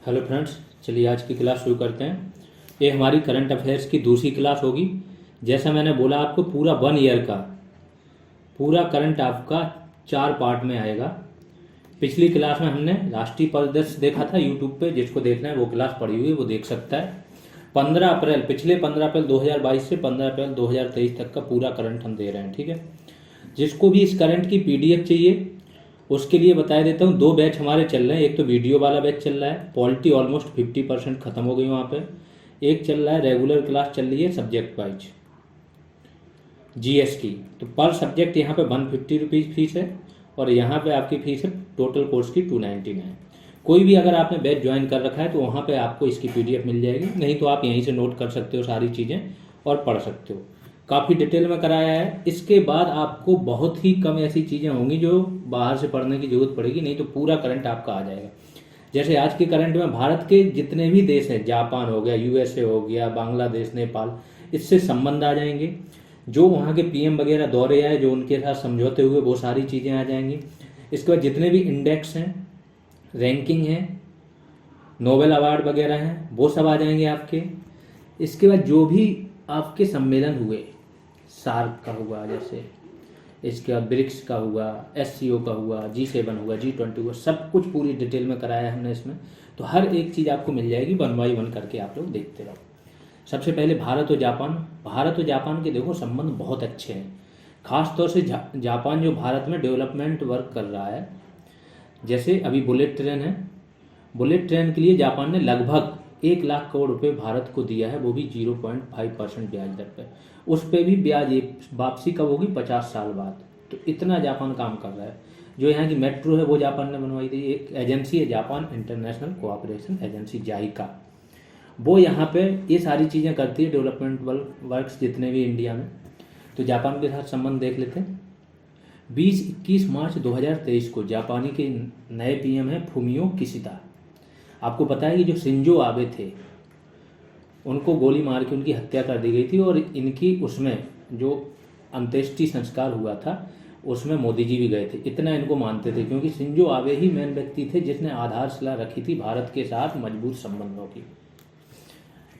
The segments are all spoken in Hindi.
हेलो फ्रेंड्स, चलिए आज की क्लास शुरू करते हैं। ये हमारी करंट अफेयर्स की दूसरी क्लास होगी। जैसा मैंने बोला आपको, पूरा 1 ईयर का पूरा करंट आपका 4 पार्ट में आएगा। पिछली क्लास में हमने राष्ट्रीय परिदृश्य देखा था यूट्यूब पे, जिसको देखना है वो क्लास पड़ी हुई है, वो देख सकता है। 15 अप्रैल 2022 से 15 अप्रैल 2023 तक का पूरा करंट हम दे रहे हैं, ठीक है। जिसको भी इस करंट की पीडीएफ चाहिए उसके लिए बता देता हूँ, 2 बैच हमारे चल रहे हैं। एक तो वीडियो वाला बैच चल रहा है, पॉलिटी ऑलमोस्ट 50% खत्म हो गई वहाँ पे। एक चल रहा है रेगुलर क्लास चल रही है सब्जेक्ट वाइज जीएस की। तो पर सब्जेक्ट यहाँ पे 150 रुपीज़ फीस है और यहाँ पे आपकी फीस है टोटल कोर्स की 299। कोई भी अगर आपने बैच ज्वाइन कर रखा है तो वहाँ पे आपको इसकी पीडीएफ मिल जाएगी, नहीं तो आप यहीं से नोट कर सकते हो सारी चीज़ें और पढ़ सकते हो। काफ़ी डिटेल में कराया है। इसके बाद आपको बहुत ही कम ऐसी चीज़ें होंगी जो बाहर से पढ़ने की जरूरत पड़ेगी, नहीं तो पूरा करंट आपका आ जाएगा। जैसे आज के करंट में भारत के जितने भी देश हैं, जापान हो गया, यूएसए हो गया, बांग्लादेश, नेपाल, इससे संबंध आ जाएंगे। जो वहाँ के पीएम वगैरह दौरे आए, जो उनके साथ समझौते हुए, वो सारी चीज़ें आ जाएंगी। इसके बाद जितने भी इंडेक्स हैं, रैंकिंग है, नोबेल अवार्ड वगैरह हैं, वो सब आ जाएंगे आपके। इसके बाद जो भी आपके सम्मेलन हुए, सार्क का हुआ, जैसे इसके बाद ब्रिक्स का हुआ, एससीओ का हुआ, G7 हुआ, G20 हुआ, सब कुछ पूरी डिटेल में कराया है हमने इसमें। तो हर एक चीज़ आपको मिल जाएगी, 1 बाय 1 करके आप लोग देखते रहो। सबसे पहले भारत और जापान के देखो संबंध बहुत अच्छे हैं। खास तौर से जापान जो भारत में डेवलपमेंट वर्क कर रहा है, जैसे अभी बुलेट ट्रेन है, बुलेट ट्रेन के लिए जापान ने लगभग 1 लाख करोड़ रुपए भारत को दिया है, वो भी 0.5% ब्याज दर पे। उस पे भी ब्याज वापसी कब होगी? 50 साल बाद। तो इतना जापान काम कर रहा है। जो यहाँ की मेट्रो है वो जापान ने बनवाई थी। एक एजेंसी है Japan International Cooperation Agency, JICA, वो यहाँ पे ये सारी चीज़ें करती है, डेवलपमेंट वर्क्स जितने भी इंडिया में। तो जापान के साथ संबंध देख लेते हैं। 20-21 मार्च 2023 को जापानी के नए पीएम हैं फुमियो किशिदा। आपको पता है कि जो शिंजो आबे थे, उनको गोली मार के उनकी हत्या कर दी गई थी और इनकी उसमें जो अंत्येष्टि संस्कार हुआ था उसमें मोदी जी भी गए थे। इतना इनको मानते थे क्योंकि शिंजो आबे ही मेन व्यक्ति थे जिसने आधारशिला रखी थी भारत के साथ मजबूत संबंधों की।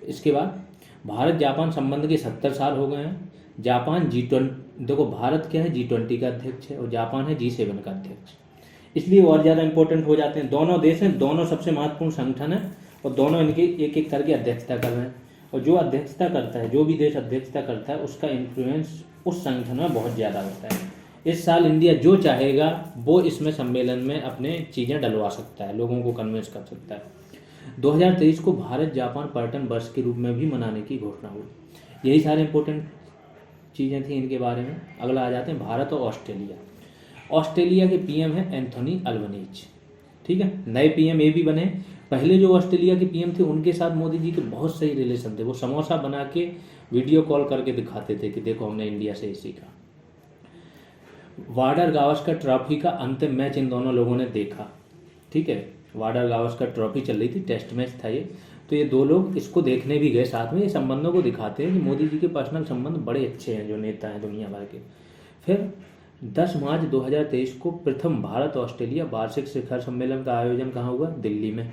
इसके बाद भारत जापान संबंध के 70 साल हो गए हैं। जापान G20, देखो भारत क्या है, G20 का अध्यक्ष है और जापान है G7 का अध्यक्ष, इसलिए और ज़्यादा इंपॉर्टेंट हो जाते हैं। दोनों देश हैं, दोनों सबसे महत्वपूर्ण संगठन है और दोनों इनकी एक एक करके अध्यक्षता कर रहे हैं। और जो अध्यक्षता करता है, जो भी देश अध्यक्षता करता है, उसका इन्फ्लुएंस उस संगठन में बहुत ज़्यादा होता है। इस साल इंडिया जो चाहेगा वो इसमें सम्मेलन में अपने चीज़ें डलवा सकता है, लोगों को कन्विंस कर सकता है। 2023 को भारत जापान पर्यटन वर्ष के रूप में भी मनाने की घोषणा हुई। यही सारे इंपॉर्टेंट चीज़ें थी इनके बारे में। अगला आ जाते हैं भारत और ऑस्ट्रेलिया। ऑस्ट्रेलिया के पीएम है एंथोनी अल्बनीज, ठीक है। नए पीएम ये भी बने। पहले जो ऑस्ट्रेलिया के पीएम थे उनके साथ मोदी जी के बहुत सही रिलेशन थे। वो समोसा बना के वीडियो कॉल करके दिखाते थे कि देखो हमने इंडिया से सीखा। वार्डर गावस्कर ट्रॉफी का अंतिम मैच इन दोनों लोगों ने देखा, ठीक है। वार्डर गावस्कर ट्रॉफी चल रही थी, टेस्ट मैच था ये। तो ये दो लोग इसको देखने भी गए साथ में। ये संबंधों को दिखाते हैं कि मोदी जी के पर्सनल संबंध बड़े अच्छे हैं, जो नेता हैं दुनिया भर के। फिर 10 मार्च 2023 को प्रथम भारत ऑस्ट्रेलिया वार्षिक शिखर सम्मेलन का आयोजन कहाँ हुआ? दिल्ली में।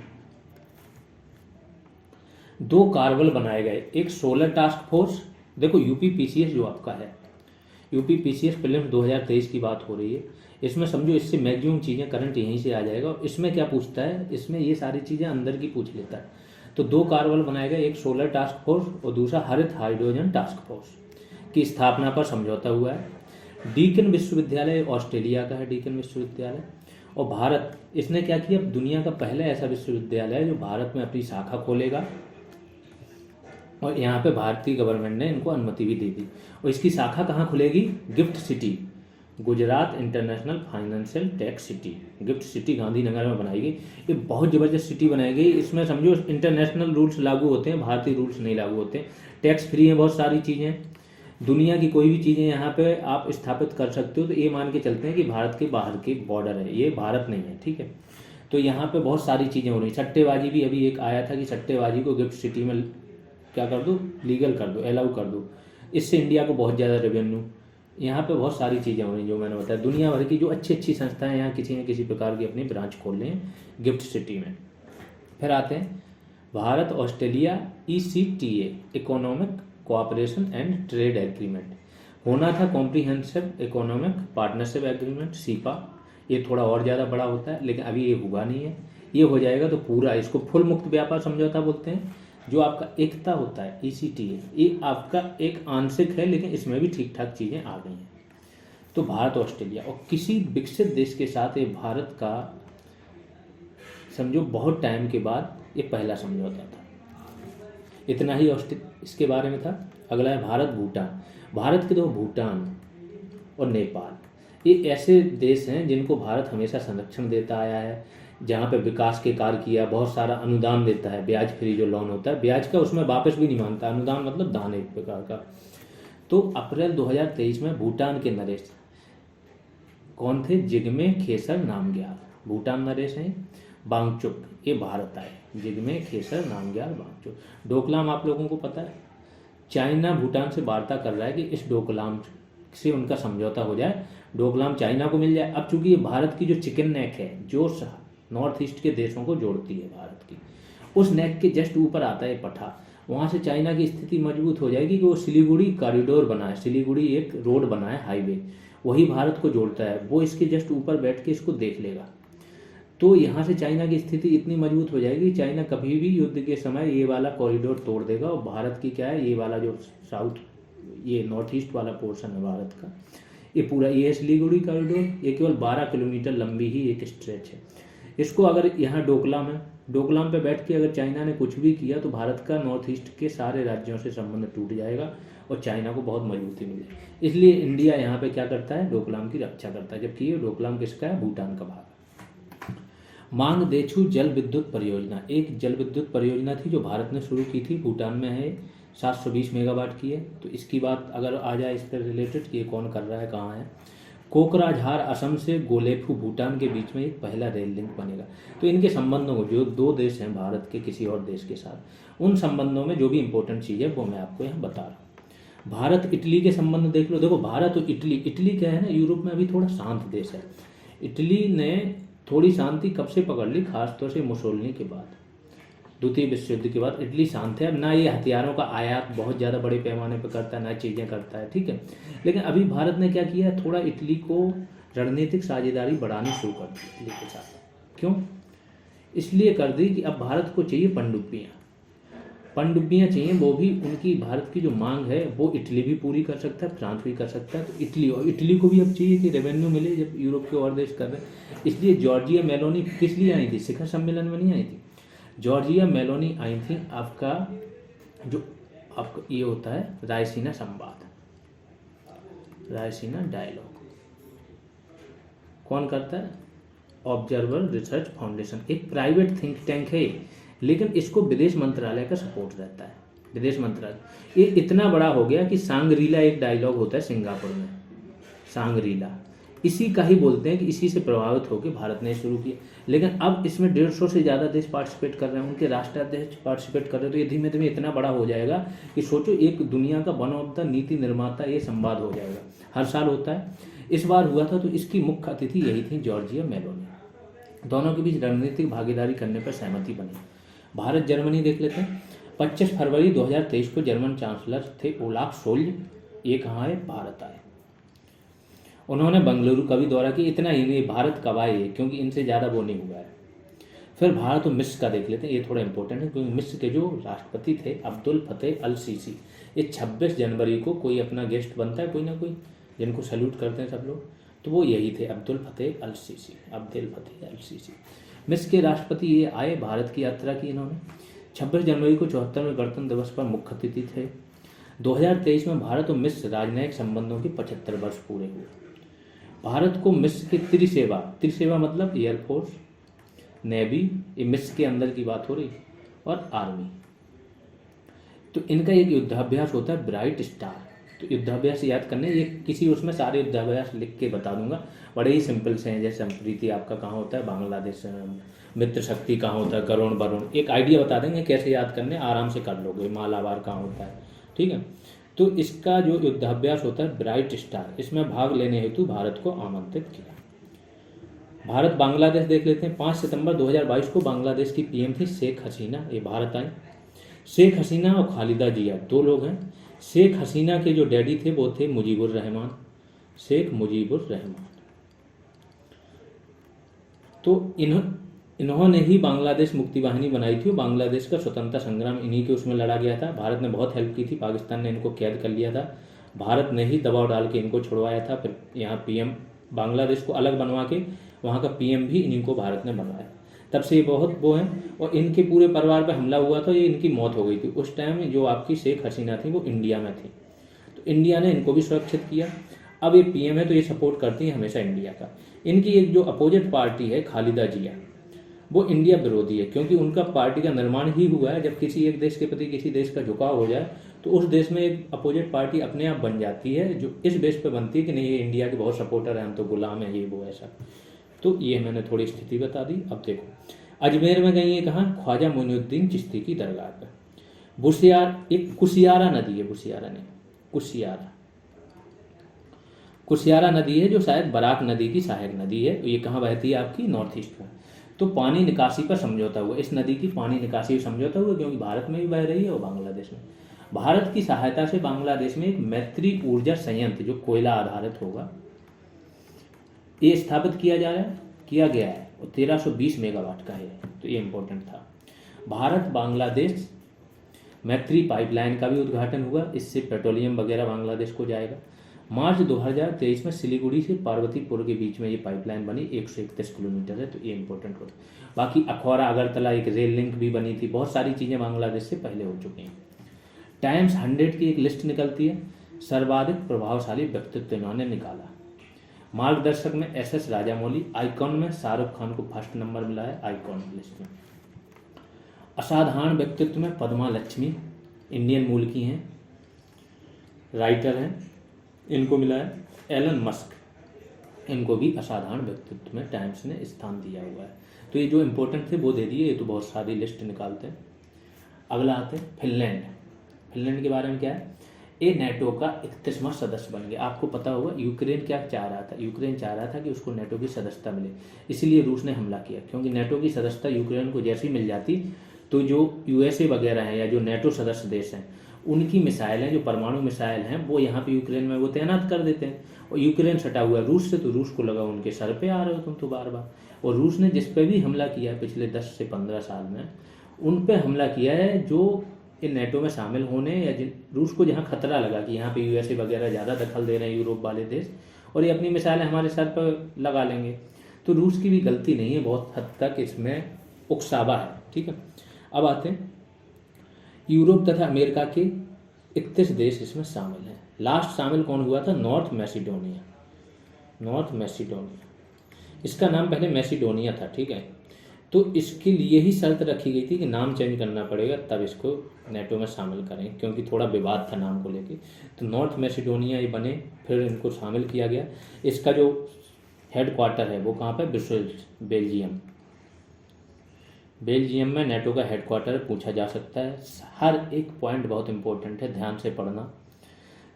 2 कार्बल बनाए गए, एक सोलर टास्क फोर्स। देखो यूपीपीसीएस जो आपका है, यूपीपीसीएस प्रीलिम्स 2023 की बात हो रही है। इसमें समझो इससे मैक्सिमम चीज़ें करंट यहीं से आ जाएगा। और इसमें क्या पूछता है? इसमें ये सारी चीज़ें अंदर की पूछ लेता है। तो 2 कार्बल बनाए गए, एक सोलर टास्क फोर्स और दूसरा हरित हाइड्रोजन टास्क फोर्स की स्थापना पर समझौता हुआ है। डीकन विश्वविद्यालय ऑस्ट्रेलिया का है, डीकन विश्वविद्यालय। और भारत, इसने क्या किया? दुनिया का पहला ऐसा विश्वविद्यालय है जो भारत में अपनी शाखा खोलेगा और यहाँ पे भारतीय गवर्नमेंट ने इनको अनुमति भी दे दी। और इसकी शाखा कहाँ खुलेगी? GIFT City, Gujarat International Financial Tech City. GIFT City Gandhinagar में बनाई गई। ये बहुत ज़बरदस्त सिटी बनाई गई। इसमें समझो इंटरनेशनल रूल्स लागू होते हैं, भारतीय रूल्स नहीं लागू होते। टैक्स फ्री हैं बहुत सारी चीज़ें। दुनिया की कोई भी चीज़ें यहाँ पे आप स्थापित कर सकते हो। तो ये मान के चलते हैं कि भारत के बाहर के बॉर्डर है, ये भारत नहीं है, ठीक है। तो यहाँ पे बहुत सारी चीज़ें हो रही। सट्टेबाजी भी अभी एक आया था कि सट्टेबाजी को गिफ्ट सिटी में क्या कर दो? लीगल कर दो, अलाउ कर दो। इससे इंडिया को बहुत ज़्यादा रेवेन्यू। यहाँ पे बहुत सारी चीज़ें हो रही जो मैंने बताया। दुनिया भर की जो अच्छी अच्छी संस्थाएं यहाँ किसी न किसी प्रकार की अपनी ब्रांच खोल रहे हैं गिफ्ट सिटी में। फिर आते हैं Bharat Australia ECTA economic cooperation and trade agreement. होना था comprehensive economic partnership agreement cepa. ये थोड़ा और ज़्यादा बड़ा होता है, लेकिन अभी ये हुआ नहीं है। ये हो जाएगा तो पूरा इसको फुल मुक्त व्यापार समझौता बोलते हैं। जो आपका एकता होता है ECTA, ये आपका एक आंशिक है, लेकिन इसमें भी ठीक ठाक चीज़ें आ गई हैं। तो भारत ऑस्ट्रेलिया और किसी विकसित देश के साथ ये भारत का समझो बहुत टाइम के बाद ये पहला समझौता था। इतना ही इसके बारे में था। अगला है भारत भूटान। भारत के दो भूटान और नेपाल, ये ऐसे देश हैं जिनको भारत हमेशा संरक्षण देता आया है, जहाँ पे विकास के कार्य किया, बहुत सारा अनुदान देता है, ब्याज फ्री जो लोन होता है, ब्याज का उसमें वापस भी नहीं मांगता, अनुदान मतलब दान एक प्रकार का। तो अप्रैल 2023 में भूटान के नरेश कौन थे? जिग्मे खेसर नामग्याल, भूटान नरेश हैं। वांगचुक ये भारत आए, जिग्मे खेसर नामग्याल वांगचुक। डोकलाम आप लोगों को पता है, चाइना भूटान से वार्ता कर रहा है कि इस डोकलाम से उनका समझौता हो जाए, डोकलाम चाइना को मिल जाए। अब चूंकि ये भारत की जो चिकन नेक है, जो नॉर्थ ईस्ट के देशों को जोड़ती है भारत की, उस नेक के जस्ट ऊपर आता है पठा, वहाँ से चाइना की स्थिति मजबूत हो जाएगी कि वो सिलीगुड़ी कॉरिडोर बनाए, सिलीगुड़ी एक रोड बनाए, हाईवे, वही भारत को जोड़ता है, वो इसके जस्ट ऊपर बैठ के इसको देख लेगा। तो यहाँ से चाइना की स्थिति इतनी मजबूत हो जाएगी, चाइना कभी भी युद्ध के समय ये वाला कॉरिडोर तोड़ देगा, और भारत की क्या है, ये वाला जो साउथ, ये नॉर्थ ईस्ट वाला पोर्शन है भारत का, ये पूरा ये सिलीगुड़ी कॉरिडोर, ये केवल 12 किलोमीटर लंबी ही एक स्ट्रेच है। इसको अगर यहाँ डोकलाम है, डोकलाम पे बैठ के अगर चाइना ने कुछ भी किया तो भारत का नॉर्थ ईस्ट के सारे राज्यों से संबंध टूट जाएगा और चाइना को बहुत मजबूती मिलेगी। इसलिए इंडिया यहाँ पे क्या करता है, डोकलाम की रक्षा करता है, जबकि ये डोकलाम किसका है, भूटान का भाग। मांग देछू जल विद्युत परियोजना, एक जल विद्युत परियोजना थी जो भारत ने शुरू की थी, भूटान में है, 720 मेगावाट की है। तो इसकी बात अगर आ जाए इस पर रिलेटेड, ये कौन कर रहा है, कहाँ है। कोकराझार असम से गोलेफू भूटान के बीच में एक पहला रेल लिंक बनेगा। तो इनके संबंधों को, जो दो देश हैं भारत के किसी और देश के साथ, उन संबंधों में जो भी इंपॉर्टेंट चीज़ है वो मैं आपको यहाँ बता रहा हूँ। भारत इटली के संबंध देख लो। देखो भारत और इटली क्या है ना, यूरोप में अभी थोड़ा शांत देश है। इटली ने थोड़ी शांति कब से पकड़ ली, खासतौर से मुसोलिनी के बाद, द्वितीय विश्व युद्ध के बाद इटली शांत है। अब ना ये हथियारों का आयात बहुत ज़्यादा बड़े पैमाने पर करता है, ना चीज़ें करता है, ठीक है। लेकिन अभी भारत ने क्या किया है, थोड़ा इटली को रणनीतिक साझेदारी बढ़ानी शुरू कर दी इटली के साथ। क्यों? इसलिए कर दी कि अब भारत को चाहिए पनडुब्बियाँ चाहिए, वो भी उनकी, भारत की जो मांग है वो इटली भी पूरी कर सकता है, फ्रांस भी कर सकता है। तो इटली को भी अब चाहिए कि रेवेन्यू मिले, जब यूरोप के और देश कर रहे हैं। इसलिए जॉर्जिया मेलोनी किस लिए आई थी, शिखर सम्मेलन में नहीं आई थी। जॉर्जिया मेलोनी आई थी आपका, जो आपका ये होता है रायसीना संवाद, रायसीना डायलॉग, कौन करता है, ऑब्जर्वर रिसर्च फाउंडेशन, एक प्राइवेट थिंक टैंक है, लेकिन इसको विदेश मंत्रालय का सपोर्ट रहता है। विदेश मंत्रालय ये इतना बड़ा हो गया कि सांगरीला एक डायलॉग होता है सिंगापुर में, सांगरीला, इसी का ही बोलते हैं कि इसी से प्रभावित होकर भारत ने शुरू किया। लेकिन अब इसमें 150 से ज़्यादा देश पार्टिसिपेट कर रहे हैं, उनके राष्ट्राध्यक्ष पार्टिसिपेट कर रहे हैं। तो ये धीमे धीमे इतना बड़ा हो जाएगा कि सोचो एक दुनिया का वन ऑफ द नीति निर्माता ये संवाद हो जाएगा। हर साल होता है, इस बार हुआ था, तो इसकी मुख्य अतिथि यही थी जॉर्जिया मेलोनी। दोनों के बीच रणनीतिक भागीदारी करने पर सहमति बनी। भारत जर्मनी देख लेते हैं। 25 फरवरी 2023 को जर्मन चांसलर थे ओलाफ शोल्ज, ये कहाँ है, भारत आए। उन्होंने बंगलुरु का भी दौरा किया। इतना ही नहीं, भारत कब आए, क्योंकि इनसे ज़्यादा वो नहीं हुआ है। फिर भारत और मिस्र का देख लेते हैं, ये थोड़ा इंपॉर्टेंट है, क्योंकि मिस्र के जो राष्ट्रपति थे अब्दुल फतेह अल सीसी, ये 26 जनवरी को कोई अपना गेस्ट बनता है, कोई ना कोई, जिनको सैल्यूट करते हैं सब लोग, तो वो यही थे, अब्दुल फतेह अल सीसी, अब्दुल फतेह अल सीसी। मिस्र के राष्ट्रपति ये आए, भारत की यात्रा की इन्होंने। 26 जनवरी को 74वें गणतंत्र दिवस पर मुख्य अतिथि थे। 2023 में भारत और मिस्र राजनयिक संबंधों के 75 वर्ष पूरे हुए। भारत को मिस्र की त्रिसेवा मतलब एयरफोर्स, नेवी, ये मिस्र के अंदर की बात हो रही, और आर्मी। तो इनका एक युद्धाभ्यास होता है ब्राइट स्टार। तो युद्धाभ्यास याद करने, ये किसी उसमें सारे युद्धाभ्यास लिख के बता दूंगा, बड़े ही सिंपल से हैं। जैसे संप्रीति आपका कहाँ होता है, बांग्लादेश, मित्र शक्ति कहाँ होता है, गरुण वरुण, एक आइडिया बता देंगे कैसे याद करने, आराम से कर लोगे। मालाबार कहाँ होता है, ठीक है। तो इसका जो युद्धाभ्यास होता है ब्राइट स्टार, इसमें भाग लेने हेतु भारत को आमंत्रित किया। भारत बांग्लादेश देख लेते हैं। 5 सितंबर 2022 को बांग्लादेश की पीएम थी शेख हसीना, ये भारत आई। शेख हसीना और खालिदा जिया 2 लोग हैं। शेख हसीना के जो डैडी थे वो थे मुजीबुर रहमान, शेख मुजीबुर रहमान। तो इन्होंने ही बांग्लादेश मुक्ति वाहिनी बनाई थी। बांग्लादेश का स्वतंत्रता संग्राम इन्हीं के उसमें लड़ा गया था। भारत ने बहुत हेल्प की थी, पाकिस्तान ने इनको कैद कर लिया था, भारत ने ही दबाव डाल के इनको छुड़वाया था। फिर यहाँ पीएम बांग्लादेश को अलग बनवा के वहाँ का पीएम भी इन्हीं को भारत ने बनवाया। तब से ये बहुत वो हैं। और इनके पूरे परिवार पर हमला हुआ था, ये इनकी मौत हो गई थी। उस टाइम जो आपकी शेख हसीना थी वो इंडिया में थी, तो इंडिया ने इनको भी सुरक्षित किया। अब ये पीएम है तो ये सपोर्ट करती है हमेशा इंडिया का। इनकी एक जो अपोजिट पार्टी है खालिदा जिया, वो इंडिया विरोधी है, क्योंकि उनका पार्टी का निर्माण ही हुआ है। जब किसी एक देश के प्रति किसी देश का झुकाव हो जाए तो उस देश में एक अपोजिट पार्टी अपने आप बन जाती है, जो इस बेस पे बनती है कि नहीं ये इंडिया के बहुत सपोर्टर हैं, हम तो गुलाम है, ये वो ऐसा। तो ये मैंने थोड़ी स्थिति बता दी। अब देखो, अजमेर में गई है कहाँ, ख्वाजा मोइनुद्दीन चिश्ती की दरगाह पर। एक कुशियारा नदी है, कुशियारा नहीं, कुशियारा नदी है, जो शायद बराक नदी की सहायक नदी है। ये कहाँ बहती है आपकी, नॉर्थ ईस्ट में। तो पानी निकासी पर समझौता हुआ, इस नदी की पानी निकासी पर समझौता हुआ, क्योंकि भारत में भी बह रही है और बांग्लादेश में। भारत की सहायता से बांग्लादेश में एक मैत्री ऊर्जा संयंत्र जो कोयला आधारित होगा, ये स्थापित किया गया है और 1320 मेगावाट का है। तो ये इंपॉर्टेंट था। भारत बांग्लादेश मैत्री पाइपलाइन का भी उद्घाटन हुआ, इससे पेट्रोलियम वगैरह बांग्लादेश को जाएगा। मार्च 2023 में सिलीगुड़ी से पार्वतीपुर के बीच में ये पाइपलाइन बनी, 131 किलोमीटर है। तो ये इंपॉर्टेंट हो। बाकी अखौरा अगरतला एक रेल लिंक भी बनी थी। बहुत सारी चीज़ें बांग्लादेश से पहले हो चुकी हैं। टाइम्स 100 की एक लिस्ट निकलती है, सर्वाधिक प्रभावशाली व्यक्तित्व इन्होंने निकाला। मार्गदर्शक में SS राजामौली, आइकॉन में शाहरुख खान को फर्स्ट नंबर मिला है, आइकॉन लिस्ट में। असाधारण व्यक्तित्व में पद्मा लक्ष्मी, इंडियन मूल की हैं, राइटर हैं, इनको मिला है। एलन मस्क, इनको भी असाधारण व्यक्तित्व में टाइम्स ने स्थान दिया हुआ है। तो ये जो इंपॉर्टेंट थे वो दे दिए। ये तो बहुत सारी लिस्ट निकालते हैं। अगला आते हैं फिनलैंड। फिनलैंड के बारे में क्या है, ये नेटो का 31वां सदस्य बन गया। आपको पता होगा यूक्रेन क्या चाह रहा था, यूक्रेन चाह रहा था कि उसको नेटो की सदस्यता मिले, इसीलिए रूस ने हमला किया। क्योंकि नेटो की सदस्यता यूक्रेन को जैसी मिल जाती तो जो USA वगैरह हैं या जो नेटो सदस्य देश हैं उनकी मिसाइल हैं, जो परमाणु मिसाइल हैं, वो यहाँ पे यूक्रेन में वो तैनात कर देते हैं। और यूक्रेन सटा हुआ है रूस से, तो रूस को लगा उनके सर पे आ रहे हो तुम तो बार बार। और रूस ने जिस पे भी हमला किया है पिछले 10 से 15 साल में, उन पे हमला किया है जो ये नेटो में शामिल होने या रूस को जहाँ खतरा लगा कि यहाँ पे USA वगैरह ज़्यादा दखल दे रहे हैं, यूरोप वाले देश, और ये अपनी मिसाइलें हमारे सर पर लगा लेंगे। तो रूस की भी गलती नहीं है, बहुत हद तक इसमें उकसावा है। ठीक है, अब आते हैं यूरोप तथा अमेरिका के 31 देश इसमें शामिल हैं। लास्ट शामिल कौन हुआ था, नॉर्थ मैसिडोनिया। इसका नाम पहले मैसिडोनिया था। ठीक है, तो इसके लिए ही शर्त रखी गई थी कि नाम चेंज करना पड़ेगा तब इसको नेटो में शामिल करें, क्योंकि थोड़ा विवाद था नाम को लेके। तो नॉर्थ मैसिडोनिया ये बने, फिर इनको शामिल किया गया। इसका जो हेड क्वार्टर है वो कहाँ पर, ब्रुसेल्स, बेल्जियम में नेटो का हेड क्वार्टर पूछा जा सकता है। हर एक पॉइंट बहुत इंपॉर्टेंट है, ध्यान से पढ़ना।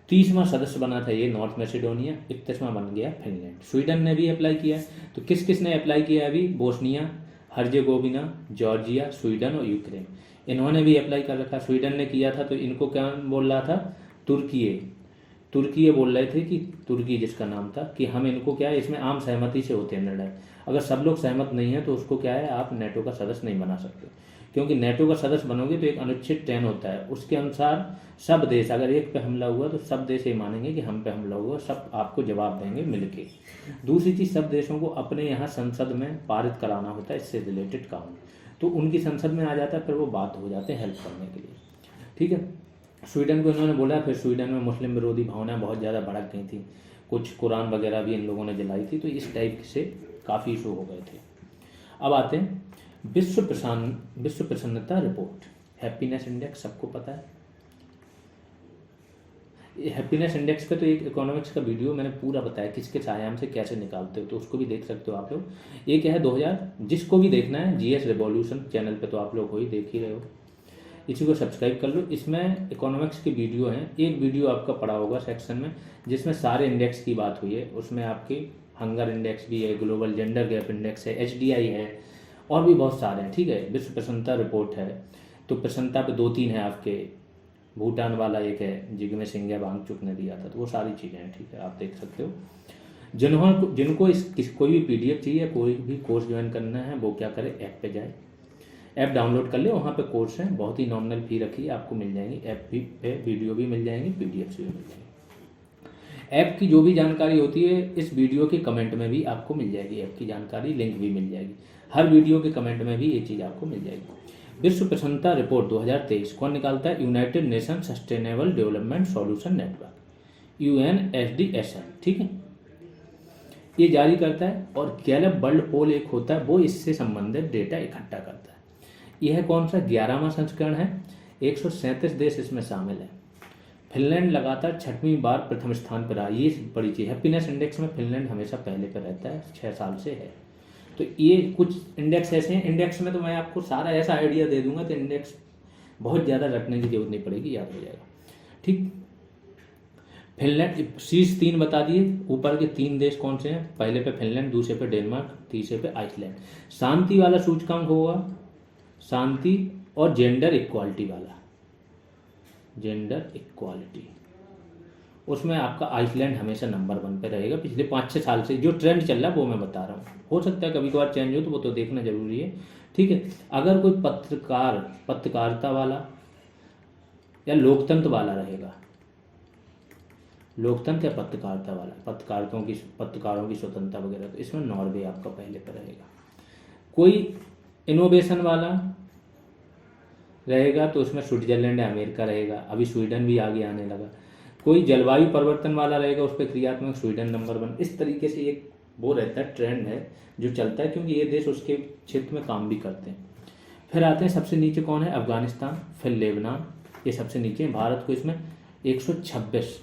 30वां सदस्य बना था ये नॉर्थ मैसिडोनिया, 31वां बन गया फिनलैंड। स्वीडन ने भी अप्लाई किया है। तो किस किस ने अप्लाई किया अभी, बोस्निया हर्जेगोविना, जॉर्जिया, स्वीडन और यूक्रेन, इन्होंने भी अप्लाई कर रखा। स्वीडन ने किया था तो इनको क्या बोल रहा था, तुर्की बोल रहे थे कि तुर्की जिसका नाम था कि हम इनको क्या है, इसमें आम सहमति से होते हैं निर्णय। अगर सब लोग सहमत नहीं है तो उसको क्या है, आप नेटो का सदस्य नहीं बना सकते। क्योंकि नेटो का सदस्य बनोगे तो एक अनुच्छेद 10 होता है, उसके अनुसार सब देश, अगर एक पे हमला हुआ तो सब देश ये मानेंगे कि हम पे हमला हुआ, सब आपको जवाब देंगे मिलके। दूसरी चीज़, सब देशों को अपने यहाँ संसद में पारित कराना होता है इससे रिलेटेड काम, तो उनकी संसद में आ जाता है, फिर वो बात हो जाते हैं हेल्प करने के लिए। ठीक है, स्वीडन को इन्होंने बोला, फिर स्वीडन में मुस्लिम विरोधी भावनाएं बहुत ज़्यादा भड़क गई थी, कुछ कुरान वगैरह भी इन लोगों ने जलाई थी, तो इस टाइप से काफ़ी इशू हो गए थे। अब आते हैं विश्व प्रसन्नता रिपोर्ट, हैप्पीनेस इंडेक्स सबको पता है। हैप्पीनेस इंडेक्स पे तो एक इकोनॉमिक्स का वीडियो मैंने पूरा बताया किस किस आयाम से कैसे निकालते हो, तो उसको भी देख सकते हो आप लोग। ये क्या है 2000, जिसको भी देखना है GS रिवॉल्यूशन चैनल पे तो आप लोग हो ही देख ही रहे हो, इसी को सब्सक्राइब कर लो। इसमें इकोनॉमिक्स के वीडियो हैं, एक वीडियो आपका पड़ा होगा सेक्शन में जिसमें सारे इंडेक्स की बात हुई है, उसमें आपके हंगर इंडेक्स भी है, ग्लोबल जेंडर गैप इंडेक्स है, HDI है, और भी बहुत सारे हैं। ठीक है, विश्व प्रसन्नता रिपोर्ट है। तो प्रसन्नता पे 2-3 है आपके, भूटान वाला एक है जिग्मे सिंघे वांगचुक ने दिया था। तो वो सारी चीज़ें हैं। ठीक है, आप देख सकते हो। जिनको कोई भी PDF चाहिए, कोई भी कोर्स ज्वाइन करना है, वो क्या करे, ऐप पे जाए, ऐप डाउनलोड कर ले, वहाँ पे कोर्स है, बहुत ही नॉमिनल फी रखी है, आपको मिल जाएंगी ऐप भी पे, वीडियो भी मिल जाएंगी, PDFs भी मिल जाएंगी। ऐप की जो भी जानकारी होती है इस वीडियो के कमेंट में भी आपको मिल जाएगी, ऐप की जानकारी लिंक भी मिल जाएगी, हर वीडियो के कमेंट में भी ये चीज़ आपको मिल जाएगी। विश्व प्रसन्नता रिपोर्ट 2023 कौन निकालता है? United nation sustainable Development Solution network, UNSDSN। ठीक है, ये जारी करता है। और गैलप वर्ल्ड पोल एक होता है, वो इससे संबंधित डेटा इकट्ठा करता है। यह कौन सा 11वां संस्करण है, 137 देश इसमें शामिल है। फिनलैंड लगातार 6वीं बार प्रथम स्थान पर रहा। ये बड़ी चीज़, हैप्पीनेस इंडेक्स में फिनलैंड हमेशा पहले पर रहता है, 6 साल से है। तो ये कुछ इंडेक्स ऐसे हैं। इंडेक्स में तो मैं आपको सारा ऐसा आइडिया दे दूंगा तो इंडेक्स बहुत ज़्यादा रटने की जरूरत नहीं पड़ेगी, याद हो जाएगा। ठीक, फिनलैंड शीर्ष 3 बता दिए। ऊपर के 3 देश कौन से हैं? पहले पे फिनलैंड, दूसरे पे डेनमार्क, तीसरे पे आइसलैंड। शांति वाला सूचकांक होगा, शांति और जेंडर इक्वालिटी वाला, जेंडर इक्वालिटी, उसमें आपका आइसलैंड हमेशा नंबर 1 पे रहेगा। पिछले 5-6 साल से जो ट्रेंड चल रहा है वो मैं बता रहा हूँ। हो सकता है कभी कभार चेंज हो, तो वो तो देखना जरूरी है। ठीक है, अगर कोई पत्रकारिता वाला या लोकतंत्र वाला रहेगा, लोकतंत्र या पत्रकारिता वाला, पत्रकारों की स्वतंत्रता वगैरह, तो इसमें नॉर्वे आपका पहले पर रहेगा। कोई इनोवेशन वाला रहेगा तो उसमें स्विट्जरलैंड या अमेरिका रहेगा, अभी स्वीडन भी आगे आने लगा। कोई जलवायु परिवर्तन वाला रहेगा, उस पर क्रियात्मक स्वीडन नंबर 1। इस तरीके से एक वो रहता है, ट्रेंड है जो चलता है, क्योंकि ये देश उसके क्षेत्र में काम भी करते हैं। फिर आते हैं सबसे नीचे कौन है? अफगानिस्तान, फिर लेबनान, ये सबसे नीचे। भारत को इसमें 126,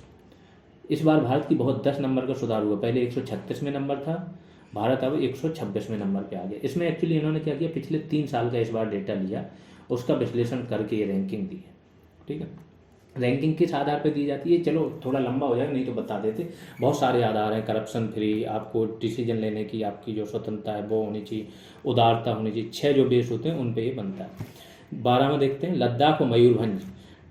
इस बार भारत की बहुत 10 नंबर का सुधार हुआ। पहले 136 में नंबर था, भारत अब 126वें नंबर पे आ गया। इसमें एक्चुअली इन्होंने क्या किया, पिछले 3 साल का इस बार डेटा लिया, उसका विश्लेषण करके ये रैंकिंग दी है। ठीक है, रैंकिंग किस आधार पे दी जाती है? चलो थोड़ा लंबा हो जाएगा, नहीं तो बता देते। बहुत सारे आधार हैं, करप्शन फ्री, आपको डिसीजन लेने की आपकी जो स्वतंत्रता है वो होनी चाहिए, उदारता होनी चाहिए। 6 जो बेस होते हैं उन पे ये बनता है। 12 में देखते हैं, लद्दाख और मयूरभंज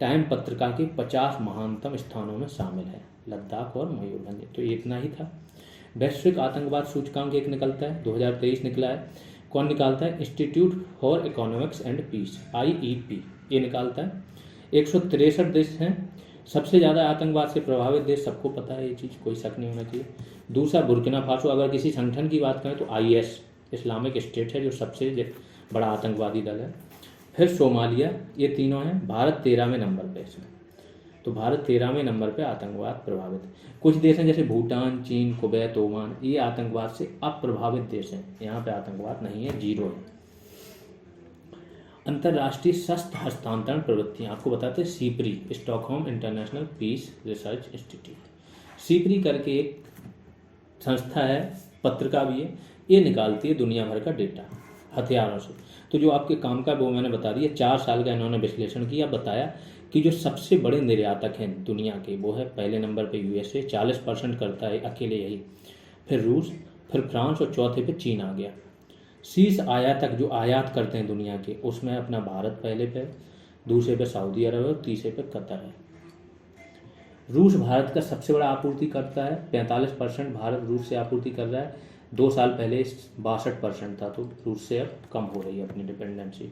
टाइम पत्रिका के 50 महानतम स्थानों में शामिल है, लद्दाख और मयूरभंज। तो इतना ही था। वैश्विक आतंकवाद सूचकांक एक निकलता है, 2023 निकला है। कौन निकालता है? Institute for Economics and Peace, IEP, ये निकालता है। 163 देश हैं। सबसे ज़्यादा आतंकवाद से प्रभावित देश सबको पता है, ये चीज़ कोई शक नहीं होना चाहिए। दूसरा बुर्किना फासो। अगर किसी संगठन की बात करें तो IS, इस्लामिक स्टेट है, जो सबसे बड़ा आतंकवादी दल है। फिर सोमालिया, ये तीनों हैं। भारत 13वें नंबर पे इसमें, तो भारत 13वें नंबर पे आतंकवाद प्रभावित है। कुछ देश हैं जैसे भूटान, चीन, कुवैत, ओमान, ये आतंकवाद से अप्रभावित देश हैं, यहाँ पे आतंकवाद नहीं है, 0 है। अंतर्राष्ट्रीय शस्त्र हस्तांतरण प्रवृत्तियाँ आपको बताते हैं। SIPRI, Stockholm International Peace Research Institute, SIPRI करके एक संस्था है, पत्रिका भी है, ये निकालती है दुनिया भर का डेटा हथियारों से। तो जो आपके काम का वो मैंने बता दिया, 4 साल का इन्होंने विश्लेषण किया, बताया कि जो सबसे बड़े निर्यातक हैं दुनिया के, वो है पहले नंबर पे USA, 40% करता है अकेले यही, फिर रूस, फिर फ्रांस, और चौथे पे चीन आ गया। शीर्ष आयातक जो आयात करते हैं दुनिया के, उसमें अपना भारत पहले पे, दूसरे पे सऊदी अरब है, और तीसरे पे कतर है। रूस भारत का सबसे बड़ा आपूर्ति करता है, 45% भारत रूस से आपूर्ति कर रहा है। 2 साल पहले 62% था, तो रूस से अब कम हो रही है अपनी डिपेंडेंसी।